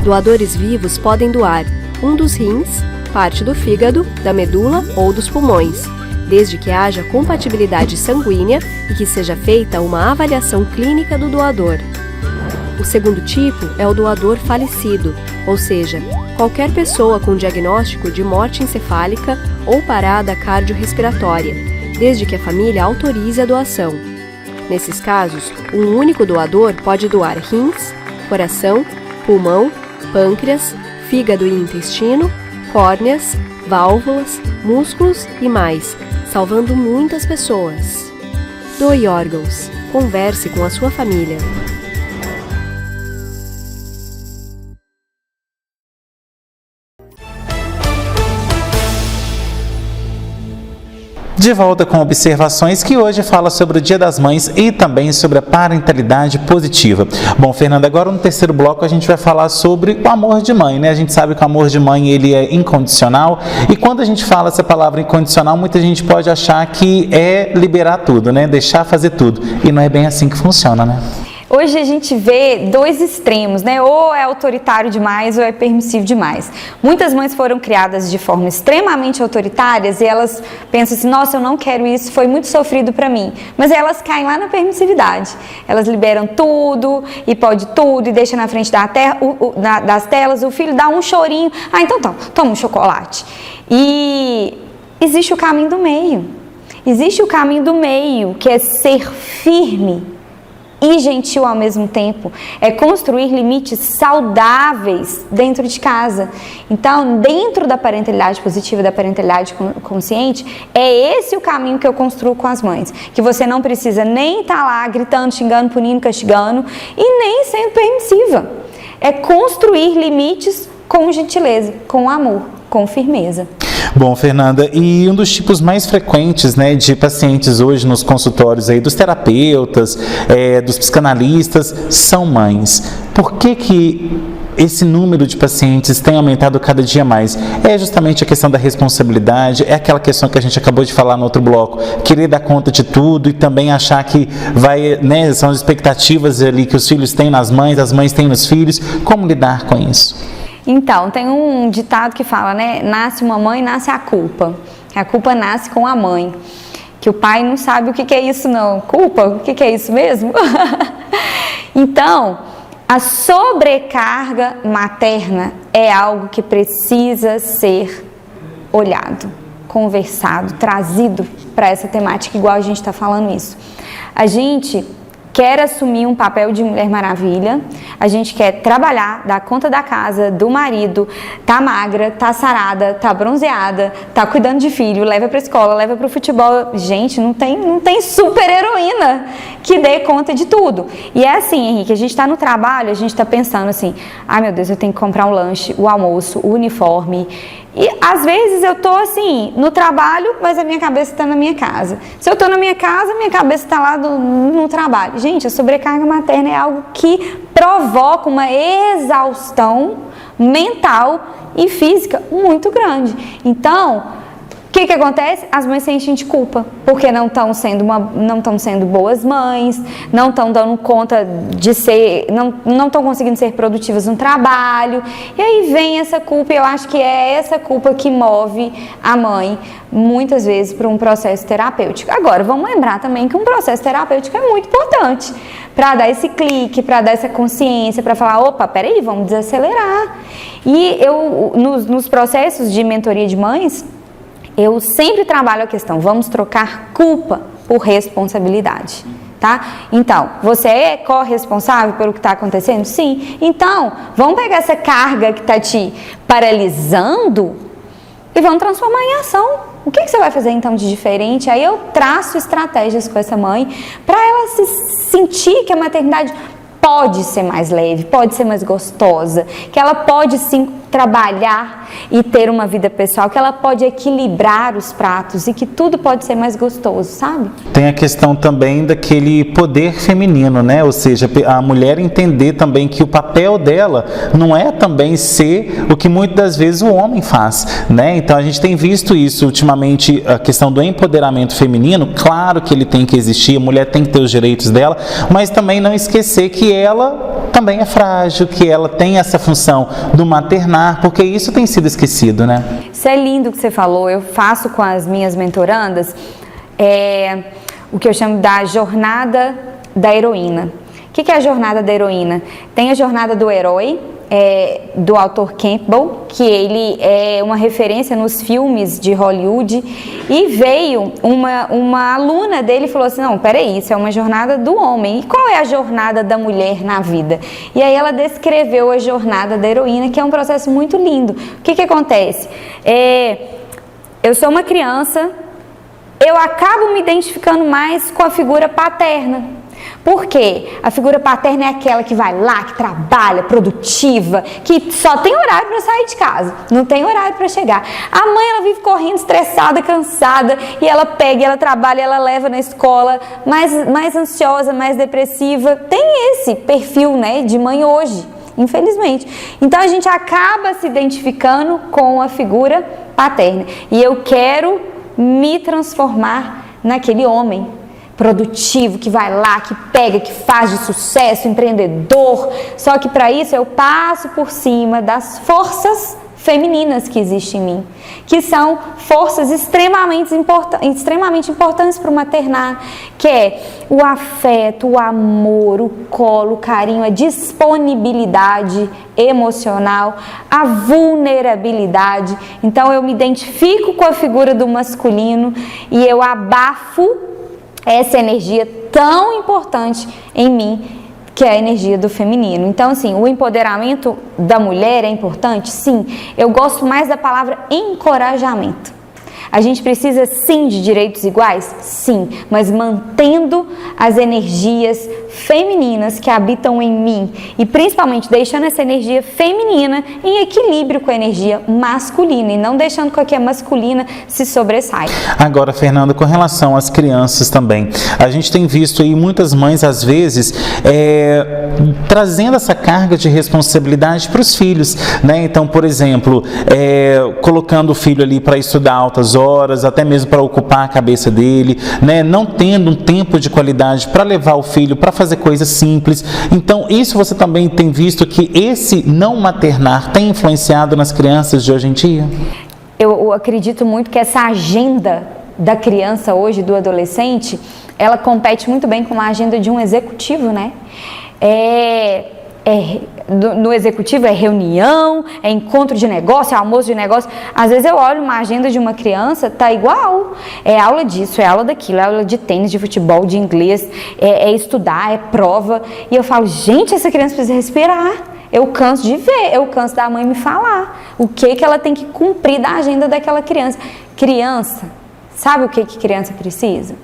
Doadores vivos podem doar um dos rins, parte do fígado, da medula ou dos pulmões, desde que haja compatibilidade sanguínea e que seja feita uma avaliação clínica do doador. O segundo tipo é o doador falecido, ou seja, qualquer pessoa com diagnóstico de morte encefálica ou parada cardiorrespiratória, desde que a família autorize a doação. Nesses casos, um único doador pode doar rins, coração, pulmão, pâncreas, fígado e intestino, córneas, válvulas, músculos e mais, salvando muitas pessoas. Doe órgãos. Converse com a sua família. De volta com observações que hoje fala sobre o Dia das Mães e também sobre a parentalidade positiva. Bom, Fernanda, agora no terceiro bloco a gente vai falar sobre o amor de mãe, né? A gente sabe que o amor de mãe ele é incondicional e quando a gente fala essa palavra incondicional, muita gente pode achar que é liberar tudo, né? Deixar fazer tudo. E não é bem assim que funciona, né? Hoje a gente vê 2 extremos, né? Ou é autoritário demais ou é permissivo demais. Muitas mães foram criadas de forma extremamente autoritárias e elas pensam assim, nossa, eu não quero isso, foi muito sofrido para mim. Mas elas caem lá na permissividade. Elas liberam tudo e pode tudo e deixa na frente das telas, o filho dá um chorinho, então toma um chocolate. E existe o caminho do meio. Existe o caminho do meio, que é ser firme e gentil ao mesmo tempo, é construir limites saudáveis dentro de casa. Então, dentro da parentalidade positiva, da parentalidade consciente, é esse o caminho que eu construo com as mães. Que você não precisa nem estar lá gritando, xingando, punindo, castigando e nem sendo permissiva. É construir limites com gentileza, com amor, com firmeza. Bom, Fernanda, e um dos tipos mais frequentes, né, de pacientes hoje nos consultórios aí, dos terapeutas, dos psicanalistas, são mães. Por que esse número de pacientes tem aumentado cada dia mais? É justamente a questão da responsabilidade, é aquela questão que a gente acabou de falar no outro bloco, querer dar conta de tudo e também achar que vai, né, são as expectativas ali que os filhos têm nas mães, as mães têm nos filhos. Como lidar com isso? Então, tem um ditado que fala, né? Nasce uma mãe, nasce a culpa. A culpa nasce com a mãe. Que o pai não sabe o que é isso não. Culpa? O que é isso mesmo? Então, a sobrecarga materna é algo que precisa ser olhado, conversado, trazido para essa temática, igual a gente está falando isso. A gente quer assumir um papel de Mulher Maravilha, a gente quer trabalhar, dar conta da casa, do marido, tá magra, tá sarada, tá bronzeada, tá cuidando de filho, leva pra escola, leva pro futebol. Gente, não tem super heroína que dê conta de tudo. E é assim, Henrique, a gente está no trabalho, a gente está pensando assim, ai meu Deus, eu tenho que comprar um lanche, o almoço, o uniforme. E às vezes eu tô assim, no trabalho, mas a minha cabeça está na minha casa. Se eu tô na minha casa, minha cabeça está lá no trabalho. Gente, a sobrecarga materna é algo que provoca uma exaustão mental e física muito grande. Então, o que acontece? As mães se enchem de culpa, porque não estão sendo boas mães, não estão dando conta de ser, não estão conseguindo ser produtivas no trabalho, e aí vem essa culpa, e eu acho que é essa culpa que move a mãe, muitas vezes, para um processo terapêutico. Agora, vamos lembrar também que um processo terapêutico é muito importante, para dar esse clique, para dar essa consciência, para falar, opa, peraí, vamos desacelerar. E eu, nos processos de mentoria de mães, eu sempre trabalho a questão, vamos trocar culpa por responsabilidade, tá? Então, você é corresponsável pelo que está acontecendo? Sim. Então, vamos pegar essa carga que está te paralisando e vamos transformar em ação. O que você vai fazer então de diferente? Aí eu traço estratégias com essa mãe para ela se sentir que a maternidade pode ser mais leve, pode ser mais gostosa, que ela pode sim trabalhar e ter uma vida pessoal, que ela pode equilibrar os pratos e que tudo pode ser mais gostoso, sabe? Tem a questão também daquele poder feminino, né? Ou seja, a mulher entender também que o papel dela não é também ser o que muitas das vezes o homem faz, né? Então a gente tem visto isso ultimamente, a questão do empoderamento feminino, claro que ele tem que existir, a mulher tem que ter os direitos dela, mas também não esquecer que ela também é frágil, que ela tem essa função do maternar, porque isso tem sido esquecido, né? Isso é lindo que você falou. Eu faço com as minhas mentorandas o que eu chamo da jornada da heroína. O que é a jornada da heroína? Tem a jornada do herói, do autor Campbell, que ele é uma referência nos filmes de Hollywood, e veio uma aluna dele e falou assim, não, peraí, isso é uma jornada do homem, e qual é a jornada da mulher na vida? E aí ela descreveu a jornada da heroína, que é um processo muito lindo. O que acontece? Eu sou uma criança, eu acabo me identificando mais com a figura paterna. Por quê? A figura paterna é aquela que vai lá, que trabalha, produtiva, que só tem horário para sair de casa, não tem horário para chegar. A mãe, ela vive correndo, estressada, cansada, e ela pega, ela trabalha, ela leva na escola, mais ansiosa, mais depressiva. Tem esse perfil, né, de mãe hoje, infelizmente. Então a gente acaba se identificando com a figura paterna. E eu quero me transformar naquele homem produtivo, que vai lá, que pega, que faz de sucesso, empreendedor. Só que para isso eu passo por cima das forças femininas que existem em mim, que são forças extremamente importantes para o maternar, que é o afeto, o amor, o colo, o carinho, a disponibilidade emocional, a vulnerabilidade. Então eu me identifico com a figura do masculino e eu abafo essa energia tão importante em mim, que é a energia do feminino. Então, assim, o empoderamento da mulher é importante? Sim. Eu gosto mais da palavra encorajamento. A gente precisa, sim, de direitos iguais? Sim, mas mantendo as energias femininas que habitam em mim e principalmente deixando essa energia feminina em equilíbrio com a energia masculina e não deixando com que a masculina se sobressaia. Agora, Fernanda, com relação às crianças também, a gente tem visto aí muitas mães, às vezes, trazendo essa carga de responsabilidade para os filhos, né? Então, por exemplo, colocando o filho ali para estudar altas horas, até mesmo para ocupar a cabeça dele, né? Não tendo um tempo de qualidade para levar o filho para fazer coisas simples. Então, isso você também tem visto que esse não maternar tem influenciado nas crianças de hoje em dia? Eu acredito muito que essa agenda da criança hoje, do adolescente, ela compete muito bem com a agenda de um executivo, né? No executivo é reunião, é encontro de negócio, é almoço de negócio. Às vezes eu olho uma agenda de uma criança, tá igual, é aula disso, é aula daquilo, é aula de tênis, de futebol, de inglês, é estudar, é prova, e eu falo, gente, essa criança precisa respirar. Eu canso de ver, eu canso da mãe me falar o que ela tem que cumprir da agenda daquela criança. Criança, sabe o que criança precisa?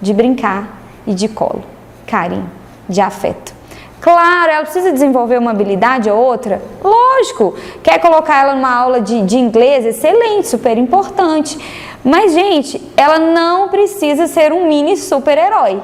De brincar e de colo. carinho, de afeto. Claro, ela precisa desenvolver uma habilidade ou outra? Lógico. Quer colocar ela numa aula de inglês? Excelente, super importante. Mas, gente, ela não precisa ser um mini super-herói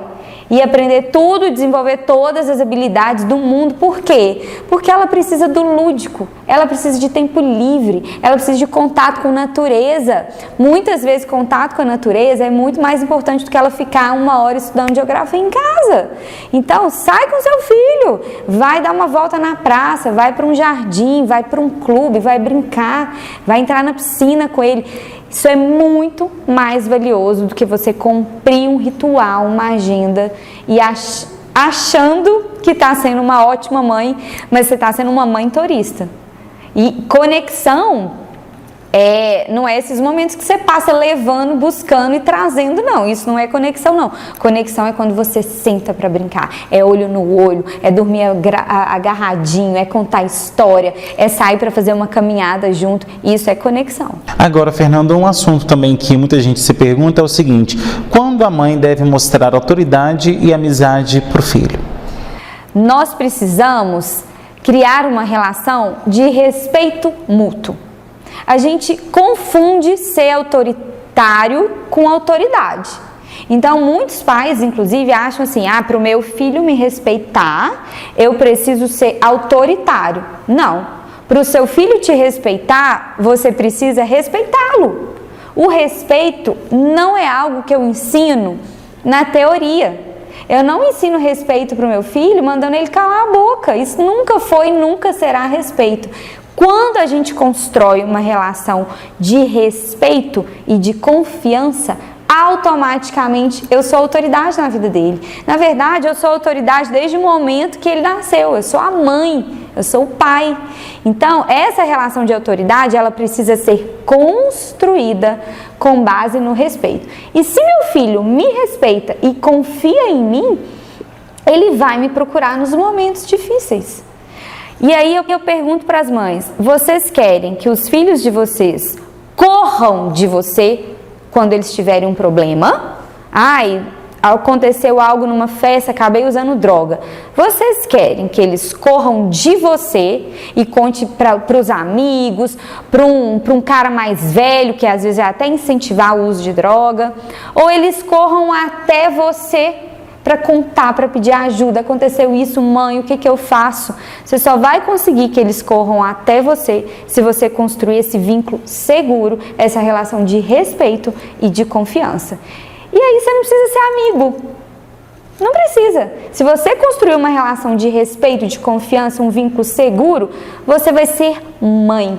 e aprender tudo, desenvolver todas as habilidades do mundo. Por quê? Porque ela precisa do lúdico, ela precisa de tempo livre, ela precisa de contato com a natureza. Muitas vezes, contato com a natureza é muito mais importante do que ela ficar 1 hora estudando geografia em casa. Então, sai com seu filho, vai dar uma volta na praça, vai para um jardim, vai para um clube, vai brincar, vai entrar na piscina com ele. Isso é muito mais valioso do que você cumprir um ritual, uma agenda e achando que está sendo uma ótima mãe, mas você está sendo uma mãe turista. E conexão não é esses momentos que você passa levando, buscando e trazendo, não. Isso não é conexão, não. Conexão é quando você senta para brincar. É olho no olho, é dormir agarradinho, é contar história, é sair para fazer uma caminhada junto. Isso é conexão. Agora, Fernanda, um assunto também que muita gente se pergunta é o seguinte: quando a mãe deve mostrar autoridade e amizade para o filho? Nós precisamos criar uma relação de respeito mútuo. A gente confunde ser autoritário com autoridade. Então, muitos pais, inclusive, acham assim: para o meu filho me respeitar, eu preciso ser autoritário. Não. Para o seu filho te respeitar, você precisa respeitá-lo. O respeito não é algo que eu ensino na teoria. Eu não ensino respeito para o meu filho mandando ele calar a boca. Isso nunca foi e nunca será respeito. Quando a gente constrói uma relação de respeito e de confiança, automaticamente eu sou autoridade na vida dele. Na verdade, eu sou autoridade desde o momento que ele nasceu. Eu sou a mãe, eu sou o pai. Então, essa relação de autoridade, ela precisa ser construída com base no respeito. E se meu filho me respeita e confia em mim, ele vai me procurar nos momentos difíceis. E aí eu pergunto para as mães: vocês querem que os filhos de vocês corram de você quando eles tiverem um problema? Aconteceu algo numa festa, acabei usando droga. Vocês querem que eles corram de você e conte para os amigos, para um cara mais velho, que às vezes é até incentivar o uso de droga? Ou eles corram até você para contar, para pedir ajuda? Aconteceu isso, mãe, o que eu faço? Você só vai conseguir que eles corram até você se você construir esse vínculo seguro, essa relação de respeito e de confiança. E aí você não precisa ser amigo. Não precisa. Se você construir uma relação de respeito, de confiança, um vínculo seguro, você vai ser mãe.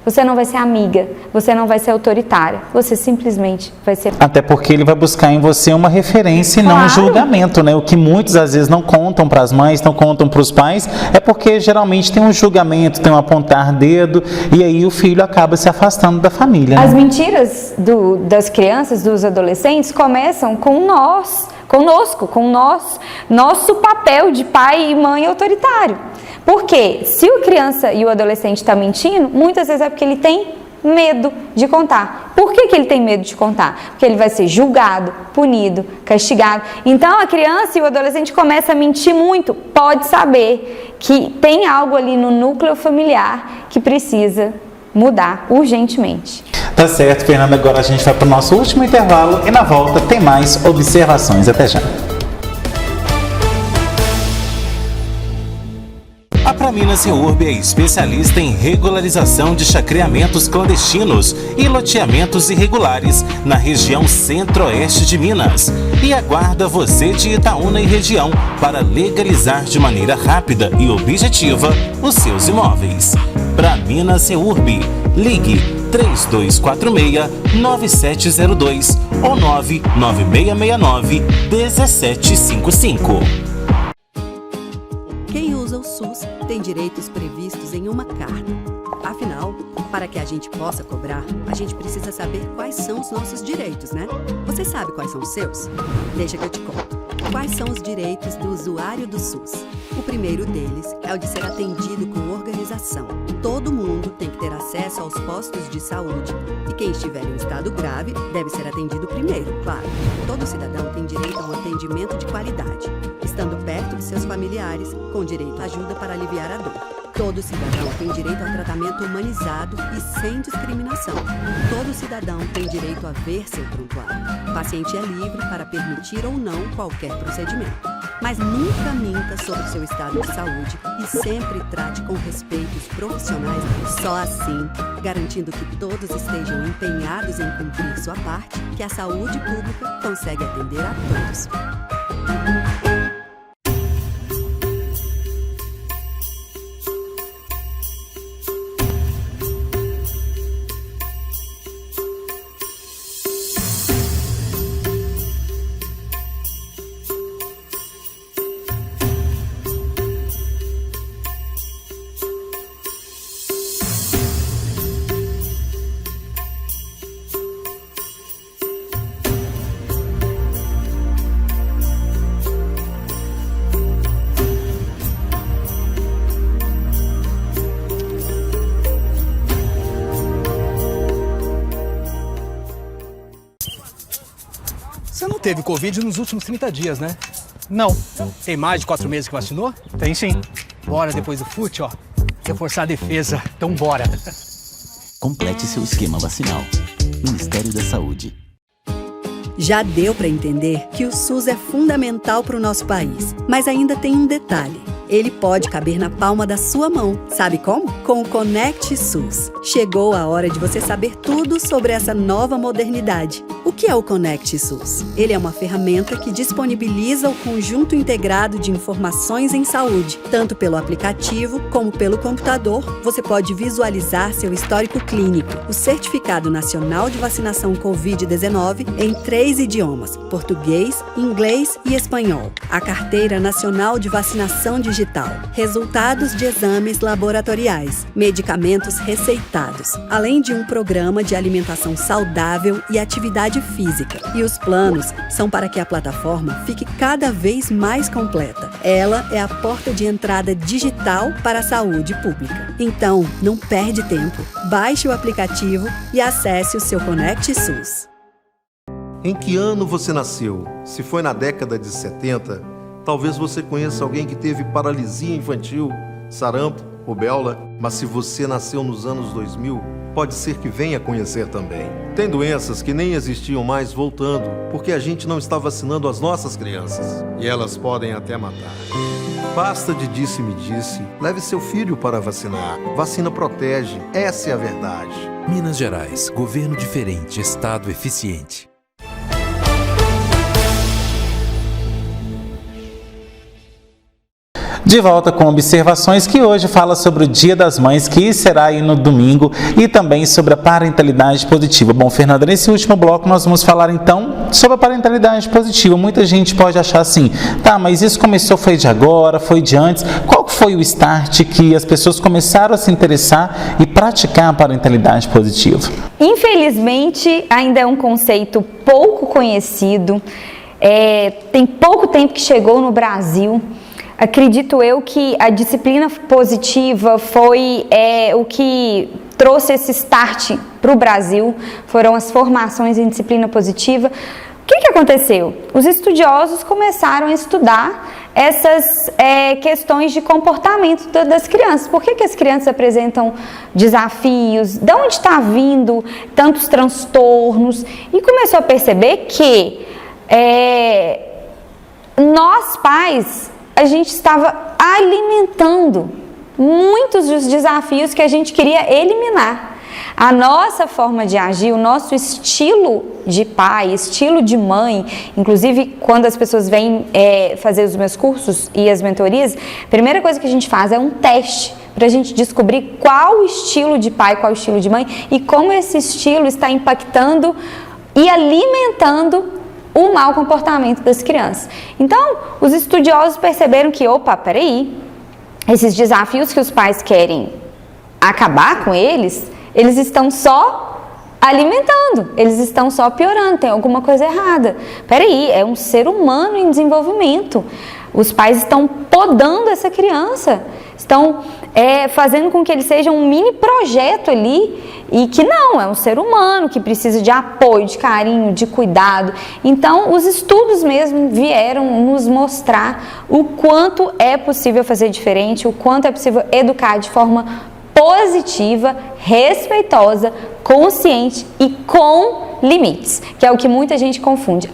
Você não vai ser amiga, você não vai ser autoritária, você simplesmente vai ser... Até porque ele vai buscar em você uma referência e não um julgamento, né? O que muitos às vezes não contam para as mães, não contam para os pais, é porque geralmente tem um julgamento, tem um apontar dedo, e aí o filho acaba se afastando da família, né? As mentiras das crianças, dos adolescentes, começam com nosso papel de pai e mãe autoritário. Porque se a criança e o adolescente está mentindo, muitas vezes é porque ele tem medo de contar. Por que ele tem medo de contar? Porque ele vai ser julgado, punido, castigado. Então a criança e o adolescente começam a mentir muito. Pode saber que tem algo ali no núcleo familiar que precisa mudar urgentemente. Tá certo, Fernanda. Agora a gente vai para o nosso último intervalo e na volta tem mais observações. Até já. A Praminas Reurb é especialista em regularização de chacreamentos clandestinos e loteamentos irregulares na região centro-oeste de Minas e aguarda você de Itaúna e região para legalizar de maneira rápida e objetiva os seus imóveis. Praminas Reurb, ligue 3246-9702 ou 99669-1755. Quem usa o SUS tem direitos previstos em uma carta. Afinal, para que a gente possa cobrar, a gente precisa saber quais são os nossos direitos, né? Você sabe quais são os seus? Deixa que eu te conto. Quais são os direitos do usuário do SUS? O primeiro deles é o de ser atendido com organização. Todo mundo tem que ter acesso aos postos de saúde. E quem estiver em estado grave deve ser atendido primeiro, claro. Todo cidadão tem direito a um atendimento de qualidade, estando perto de seus familiares, com direito à ajuda para aliviar a dor. Todo cidadão tem direito a tratamento humanizado e sem discriminação. Todo cidadão tem direito a ver seu prontuário. O paciente é livre para permitir ou não qualquer procedimento. Mas nunca minta sobre seu estado de saúde e sempre trate com respeito os profissionais. Só assim, garantindo que todos estejam empenhados em cumprir sua parte, que a saúde pública consegue atender a todos. Você não teve Covid nos últimos 30 dias, né? Não. Tem mais de 4 meses que vacinou? Tem sim. Bora depois do fute, ó. Reforçar a defesa. Então bora. Complete seu esquema vacinal. Ministério da Saúde. Já deu para entender que o SUS é fundamental para o nosso país, mas ainda tem um detalhe. Ele pode caber na palma da sua mão. Sabe como? Com o Conect SUS. Chegou a hora de você saber tudo sobre essa nova modernidade. O que é o Conect SUS? Ele é uma ferramenta que disponibiliza o conjunto integrado de informações em saúde. Tanto pelo aplicativo como pelo computador, você pode visualizar seu histórico clínico, o Certificado Nacional de Vacinação Covid-19 em 3 idiomas, português, inglês e espanhol, a Carteira Nacional de Vacinação Digital, resultados de exames laboratoriais, medicamentos receitados, além de um programa de alimentação saudável e atividade física. E os planos são para que a plataforma fique cada vez mais completa. Ela é a porta de entrada digital para a saúde pública. Então, não perde tempo. Baixe o aplicativo e acesse o seu Conect SUS. Em que ano você nasceu? Se foi na década de 70, talvez você conheça alguém que teve paralisia infantil, sarampo, rubéola, mas se você nasceu nos anos 2000, pode ser que venha conhecer também. Tem doenças que nem existiam mais voltando, porque a gente não está vacinando as nossas crianças. E elas podem até matar. Basta de disse-me-disse. Leve seu filho para vacinar. Vacina protege. Essa é a verdade. Minas Gerais. Governo diferente. Estado eficiente. De volta com observações que hoje fala sobre o Dia das Mães, que será aí no domingo, e também sobre a parentalidade positiva. Bom, Fernanda, nesse último bloco nós vamos falar então sobre a parentalidade positiva. Muita gente pode achar assim, tá, mas isso começou, foi de agora, foi de antes. Qual foi o start que as pessoas começaram a se interessar e praticar a parentalidade positiva? Infelizmente, ainda é um conceito pouco conhecido, tem pouco tempo que chegou no Brasil. Acredito eu que a disciplina positiva foi o que trouxe esse start para o Brasil, foram as formações em disciplina positiva. O que aconteceu? Os estudiosos começaram a estudar essas questões de comportamento das crianças. Por que as crianças apresentam desafios? De onde está vindo tantos transtornos? E começou a perceber que nós, pais, a gente estava alimentando muitos dos desafios que a gente queria eliminar. A nossa forma de agir, o nosso estilo de pai, estilo de mãe, inclusive quando as pessoas vêm fazer os meus cursos e as mentorias, a primeira coisa que a gente faz é um teste para a gente descobrir qual o estilo de pai, qual o estilo de mãe e como esse estilo está impactando e alimentando o mau comportamento das crianças. Então, os estudiosos perceberam que, peraí, esses desafios que os pais querem acabar com eles estão só alimentando, eles estão só piorando, tem alguma coisa errada. Peraí, é um ser humano em desenvolvimento. Os pais estão podando essa criança, estão fazendo com que ele seja um mini projeto ali, e que não, é um ser humano que precisa de apoio, de carinho, de cuidado. Então, os estudos mesmo vieram nos mostrar o quanto é possível fazer diferente, o quanto é possível educar de forma positiva, respeitosa, consciente e com limites, que é o que muita gente confunde.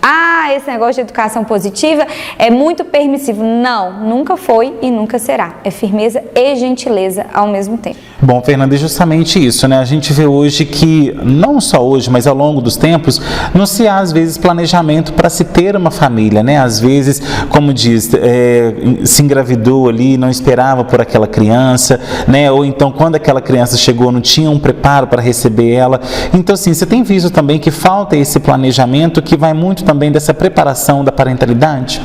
Esse negócio de educação positiva é muito permissivo. Não, nunca foi e nunca será. É firmeza e gentileza ao mesmo tempo. Bom, Fernanda, é justamente isso, né? A gente vê hoje que, não só hoje, mas ao longo dos tempos, não se há, às vezes, planejamento para se ter uma família, né? Às vezes, como diz, se engravidou ali, não esperava por aquela criança, né? Ou então, quando aquela criança chegou, não tinha um preparo para receber ela. Então, assim, você tem visto também que falta esse planejamento, que vai muito também dessa preparação da parentalidade?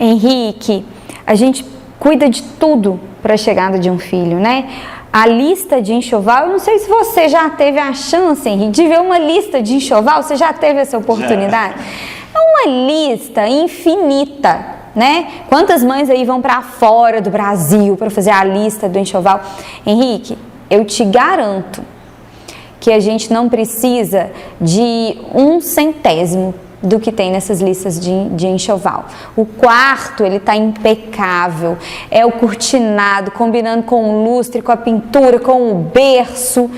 Henrique, a gente cuida de tudo para a chegada de um filho, né? A lista de enxoval, eu não sei se você já teve a chance, Henrique, de ver uma lista de enxoval, você já teve essa oportunidade? Já. É uma lista infinita, né? Quantas mães aí vão para fora do Brasil para fazer a lista do enxoval? Henrique, eu te garanto que a gente não precisa de 1/100º do que tem nessas listas de enxoval. O quarto, ele tá impecável, é o cortinado, combinando com o lustre, com a pintura, com o berço.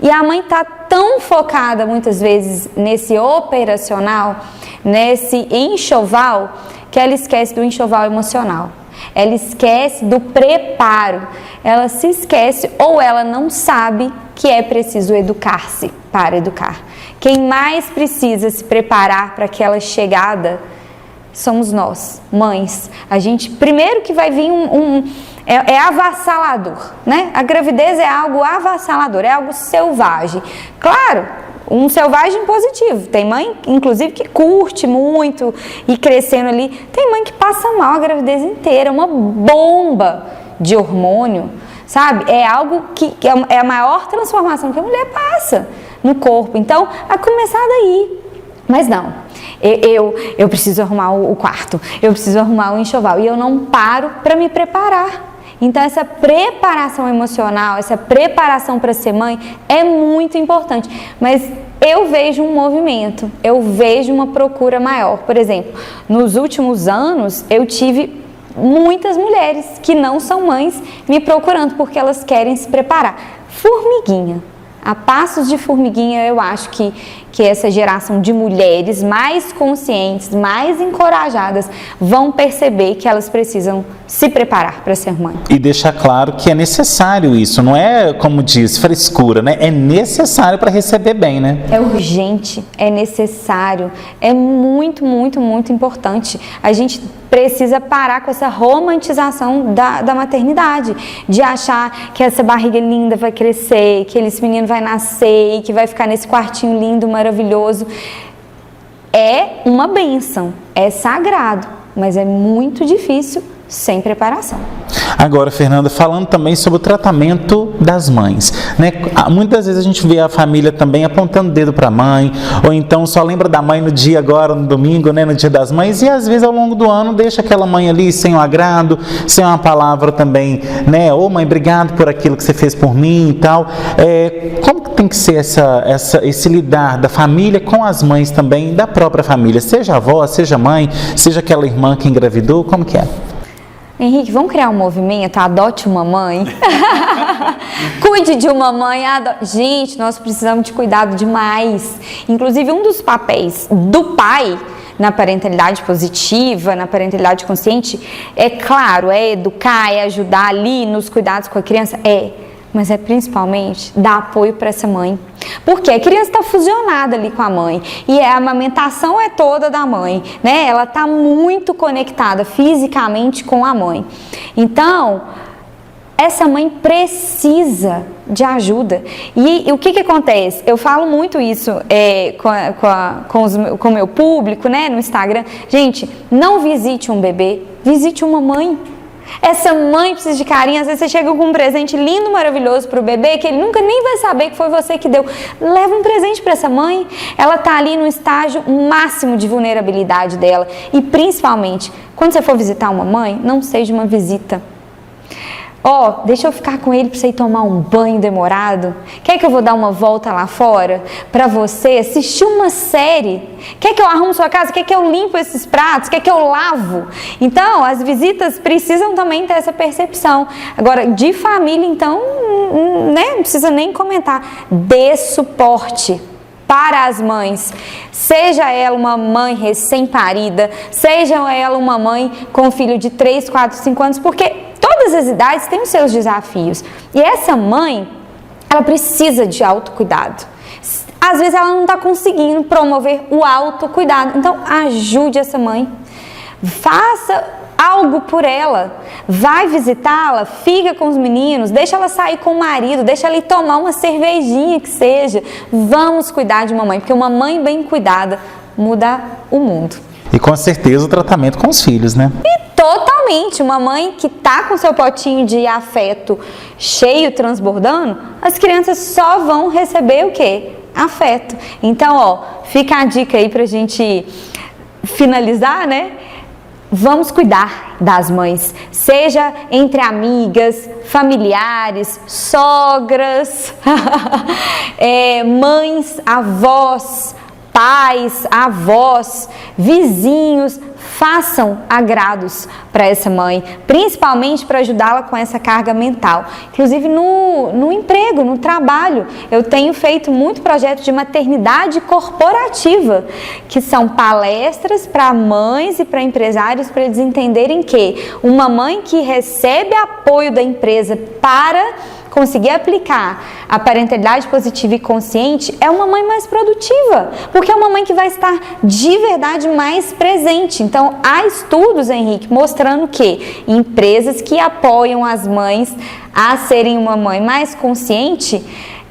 E a mãe tá tão focada, muitas vezes, nesse operacional, nesse enxoval, que ela esquece do enxoval emocional. Ela esquece do preparo, ela se esquece ou ela não sabe que é preciso educar-se para educar. Quem mais precisa se preparar para aquela chegada somos nós, mães. A gente, primeiro que vai vir é avassalador, né? A gravidez é algo avassalador, é algo selvagem. Claro, um selvagem positivo. Tem mãe, inclusive, que curte muito e crescendo ali. Tem mãe que passa mal a gravidez inteira, uma bomba de hormônio, sabe? É algo que é a maior transformação que a mulher passa no corpo. Então, a começar daí. Mas não, eu preciso arrumar o quarto, eu preciso arrumar o enxoval e eu não paro para me preparar. Então, essa preparação emocional, essa preparação para ser mãe é muito importante. Mas eu vejo um movimento, eu vejo uma procura maior. Por exemplo, nos últimos anos, eu tive muitas mulheres que não são mães me procurando porque elas querem se preparar. Formiguinha. A passos de formiguinha, eu acho que essa geração de mulheres mais conscientes, mais encorajadas, vão perceber que elas precisam se preparar para ser mãe. E deixar claro que é necessário isso, não é, como diz, frescura, né? É necessário para receber bem, né? É urgente, é necessário, é muito, muito, muito importante. A gente precisa parar com essa romantização da maternidade, de achar que essa barriga linda vai crescer, que esse menino vai nascer e que vai ficar nesse quartinho lindo, maravilhoso. É uma bênção, é sagrado, mas é muito difícil sem preparação. Agora, Fernanda, falando também sobre o tratamento das mães, né? Muitas vezes a gente vê a família também apontando o dedo para a mãe, ou então só lembra da mãe no dia agora, no domingo, né, no Dia das Mães, e às vezes ao longo do ano deixa aquela mãe ali sem o agrado, sem uma palavra também, né? Ô mãe, obrigado por aquilo que você fez por mim e tal. Como que tem que ser esse lidar da família com as mães também, da própria família, seja avó, seja mãe, seja aquela irmã que engravidou, como que é? Henrique, vamos criar um movimento, adote uma mãe. Cuide de uma mãe. Gente, nós precisamos de cuidado demais. Inclusive, um dos papéis do pai na parentalidade positiva, na parentalidade consciente, é claro, é educar, é ajudar ali nos cuidados com a criança, mas é principalmente dar apoio para essa mãe. Porque a criança está fusionada ali com a mãe e a amamentação é toda da mãe, né? Ela está muito conectada fisicamente com a mãe. Então, essa mãe precisa de ajuda. E o que acontece? Eu falo muito isso com o meu público, né, no Instagram. Gente, não visite um bebê, visite uma mãe. Essa mãe precisa de carinho. Às vezes você chega com um presente lindo, maravilhoso para o bebê, que ele nunca nem vai saber que foi você que deu. Leva um presente para essa mãe. Ela está ali no estágio máximo de vulnerabilidade dela. E principalmente, quando você for visitar uma mãe, não seja uma visita. Deixa eu ficar com ele para você ir tomar um banho demorado? Quer que eu vou dar uma volta lá fora para você assistir uma série? Quer que eu arrumo sua casa? Quer que eu limpo esses pratos? Quer que eu lavo? Então, as visitas precisam também ter essa percepção. Agora, de família, então, não precisa nem comentar. Dê suporte para as mães, seja ela uma mãe recém-parida, seja ela uma mãe com um filho de 3, 4, 5 anos, porque todas as idades têm os seus desafios. E essa mãe, ela precisa de autocuidado. Às vezes ela não está conseguindo promover o autocuidado. Então, ajude essa mãe. Faça algo por ela. Vai visitá-la, fica com os meninos, deixa ela sair com o marido, deixa ela ir tomar uma cervejinha que seja. Vamos cuidar de uma mãe, porque uma mãe bem cuidada muda o mundo. E com certeza o tratamento com os filhos, né? Totalmente, uma mãe que tá com seu potinho de afeto cheio, transbordando, as crianças só vão receber o quê? Afeto. Então, fica a dica aí pra gente finalizar, né? Vamos cuidar das mães, seja entre amigas, familiares, sogras, mães, avós, pais, avós, vizinhos. Façam agrados para essa mãe, principalmente para ajudá-la com essa carga mental. Inclusive no emprego, no trabalho, eu tenho feito muito projeto de maternidade corporativa, que são palestras para mães e para empresários, para eles entenderem que uma mãe que recebe apoio da empresa para conseguir aplicar a parentalidade positiva e consciente é uma mãe mais produtiva, porque é uma mãe que vai estar de verdade mais presente. Então, há estudos, Henrique, mostrando que empresas que apoiam as mães a serem uma mãe mais consciente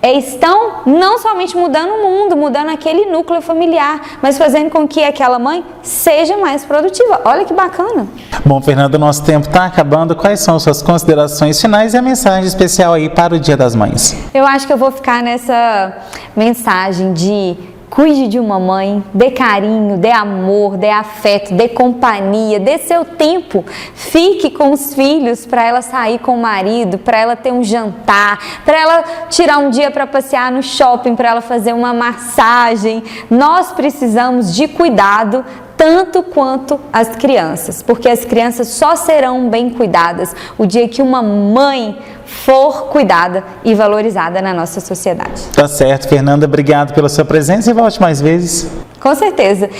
estão não somente mudando o mundo, mudando aquele núcleo familiar, mas fazendo com que aquela mãe seja mais produtiva. Olha que bacana! Bom, Fernanda, nosso tempo está acabando. Quais são as suas considerações finais e a mensagem especial aí para o Dia das Mães? Eu acho que eu vou ficar nessa mensagem de cuide de uma mãe, dê carinho, dê amor, dê afeto, dê companhia, dê seu tempo. Fique com os filhos para ela sair com o marido, para ela ter um jantar, para ela tirar um dia para passear no shopping, para ela fazer uma massagem. Nós precisamos de cuidado tanto quanto as crianças, porque as crianças só serão bem cuidadas o dia que uma mãe for cuidada e valorizada na nossa sociedade. Tá certo, Fernanda, obrigado pela sua presença e volte mais vezes. Com certeza.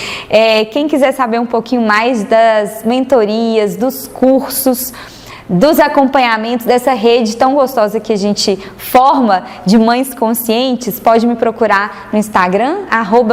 Quem quiser saber um pouquinho mais das mentorias, dos cursos, dos acompanhamentos dessa rede tão gostosa que a gente forma de mães conscientes, pode me procurar no Instagram,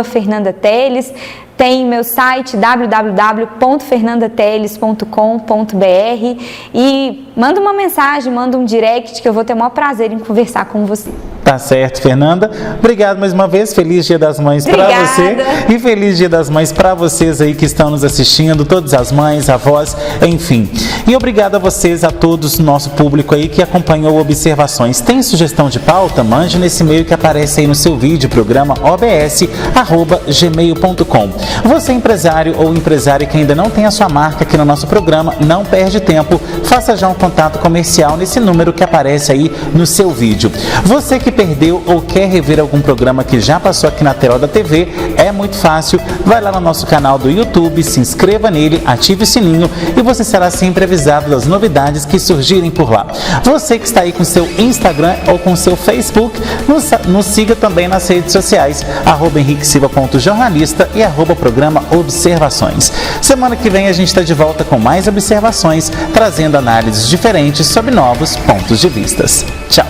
@FernandaTeles. Tem meu site www.fernandateles.com.br e manda uma mensagem, manda um direct que eu vou ter o maior prazer em conversar com você. Tá certo, Fernanda. Obrigado mais uma vez. Feliz Dia das Mães para você e feliz Dia das Mães para vocês aí que estão nos assistindo, todas as mães, avós, enfim. E obrigado a vocês, a todos, nosso público aí que acompanhou Observações. Tem sugestão de pauta? Mande nesse e-mail que aparece aí no seu vídeo, programa obs@gmail.com. Você empresário ou empresária que ainda não tem a sua marca aqui no nosso programa, não perde tempo, faça já um contato comercial nesse número que aparece aí no seu vídeo. Você que perdeu ou quer rever algum programa que já passou aqui na tela da TV, é muito fácil, vai lá no nosso canal do YouTube, se inscreva nele, ative o sininho e você será sempre avisado das novidades que surgirem por lá. Você que está aí com seu Instagram ou com seu Facebook, nos siga também nas redes sociais, @henriquesilva.jornalista e @programa Observações. Semana que vem a gente está de volta com mais observações, trazendo análises diferentes sobre novos pontos de vista. Tchau!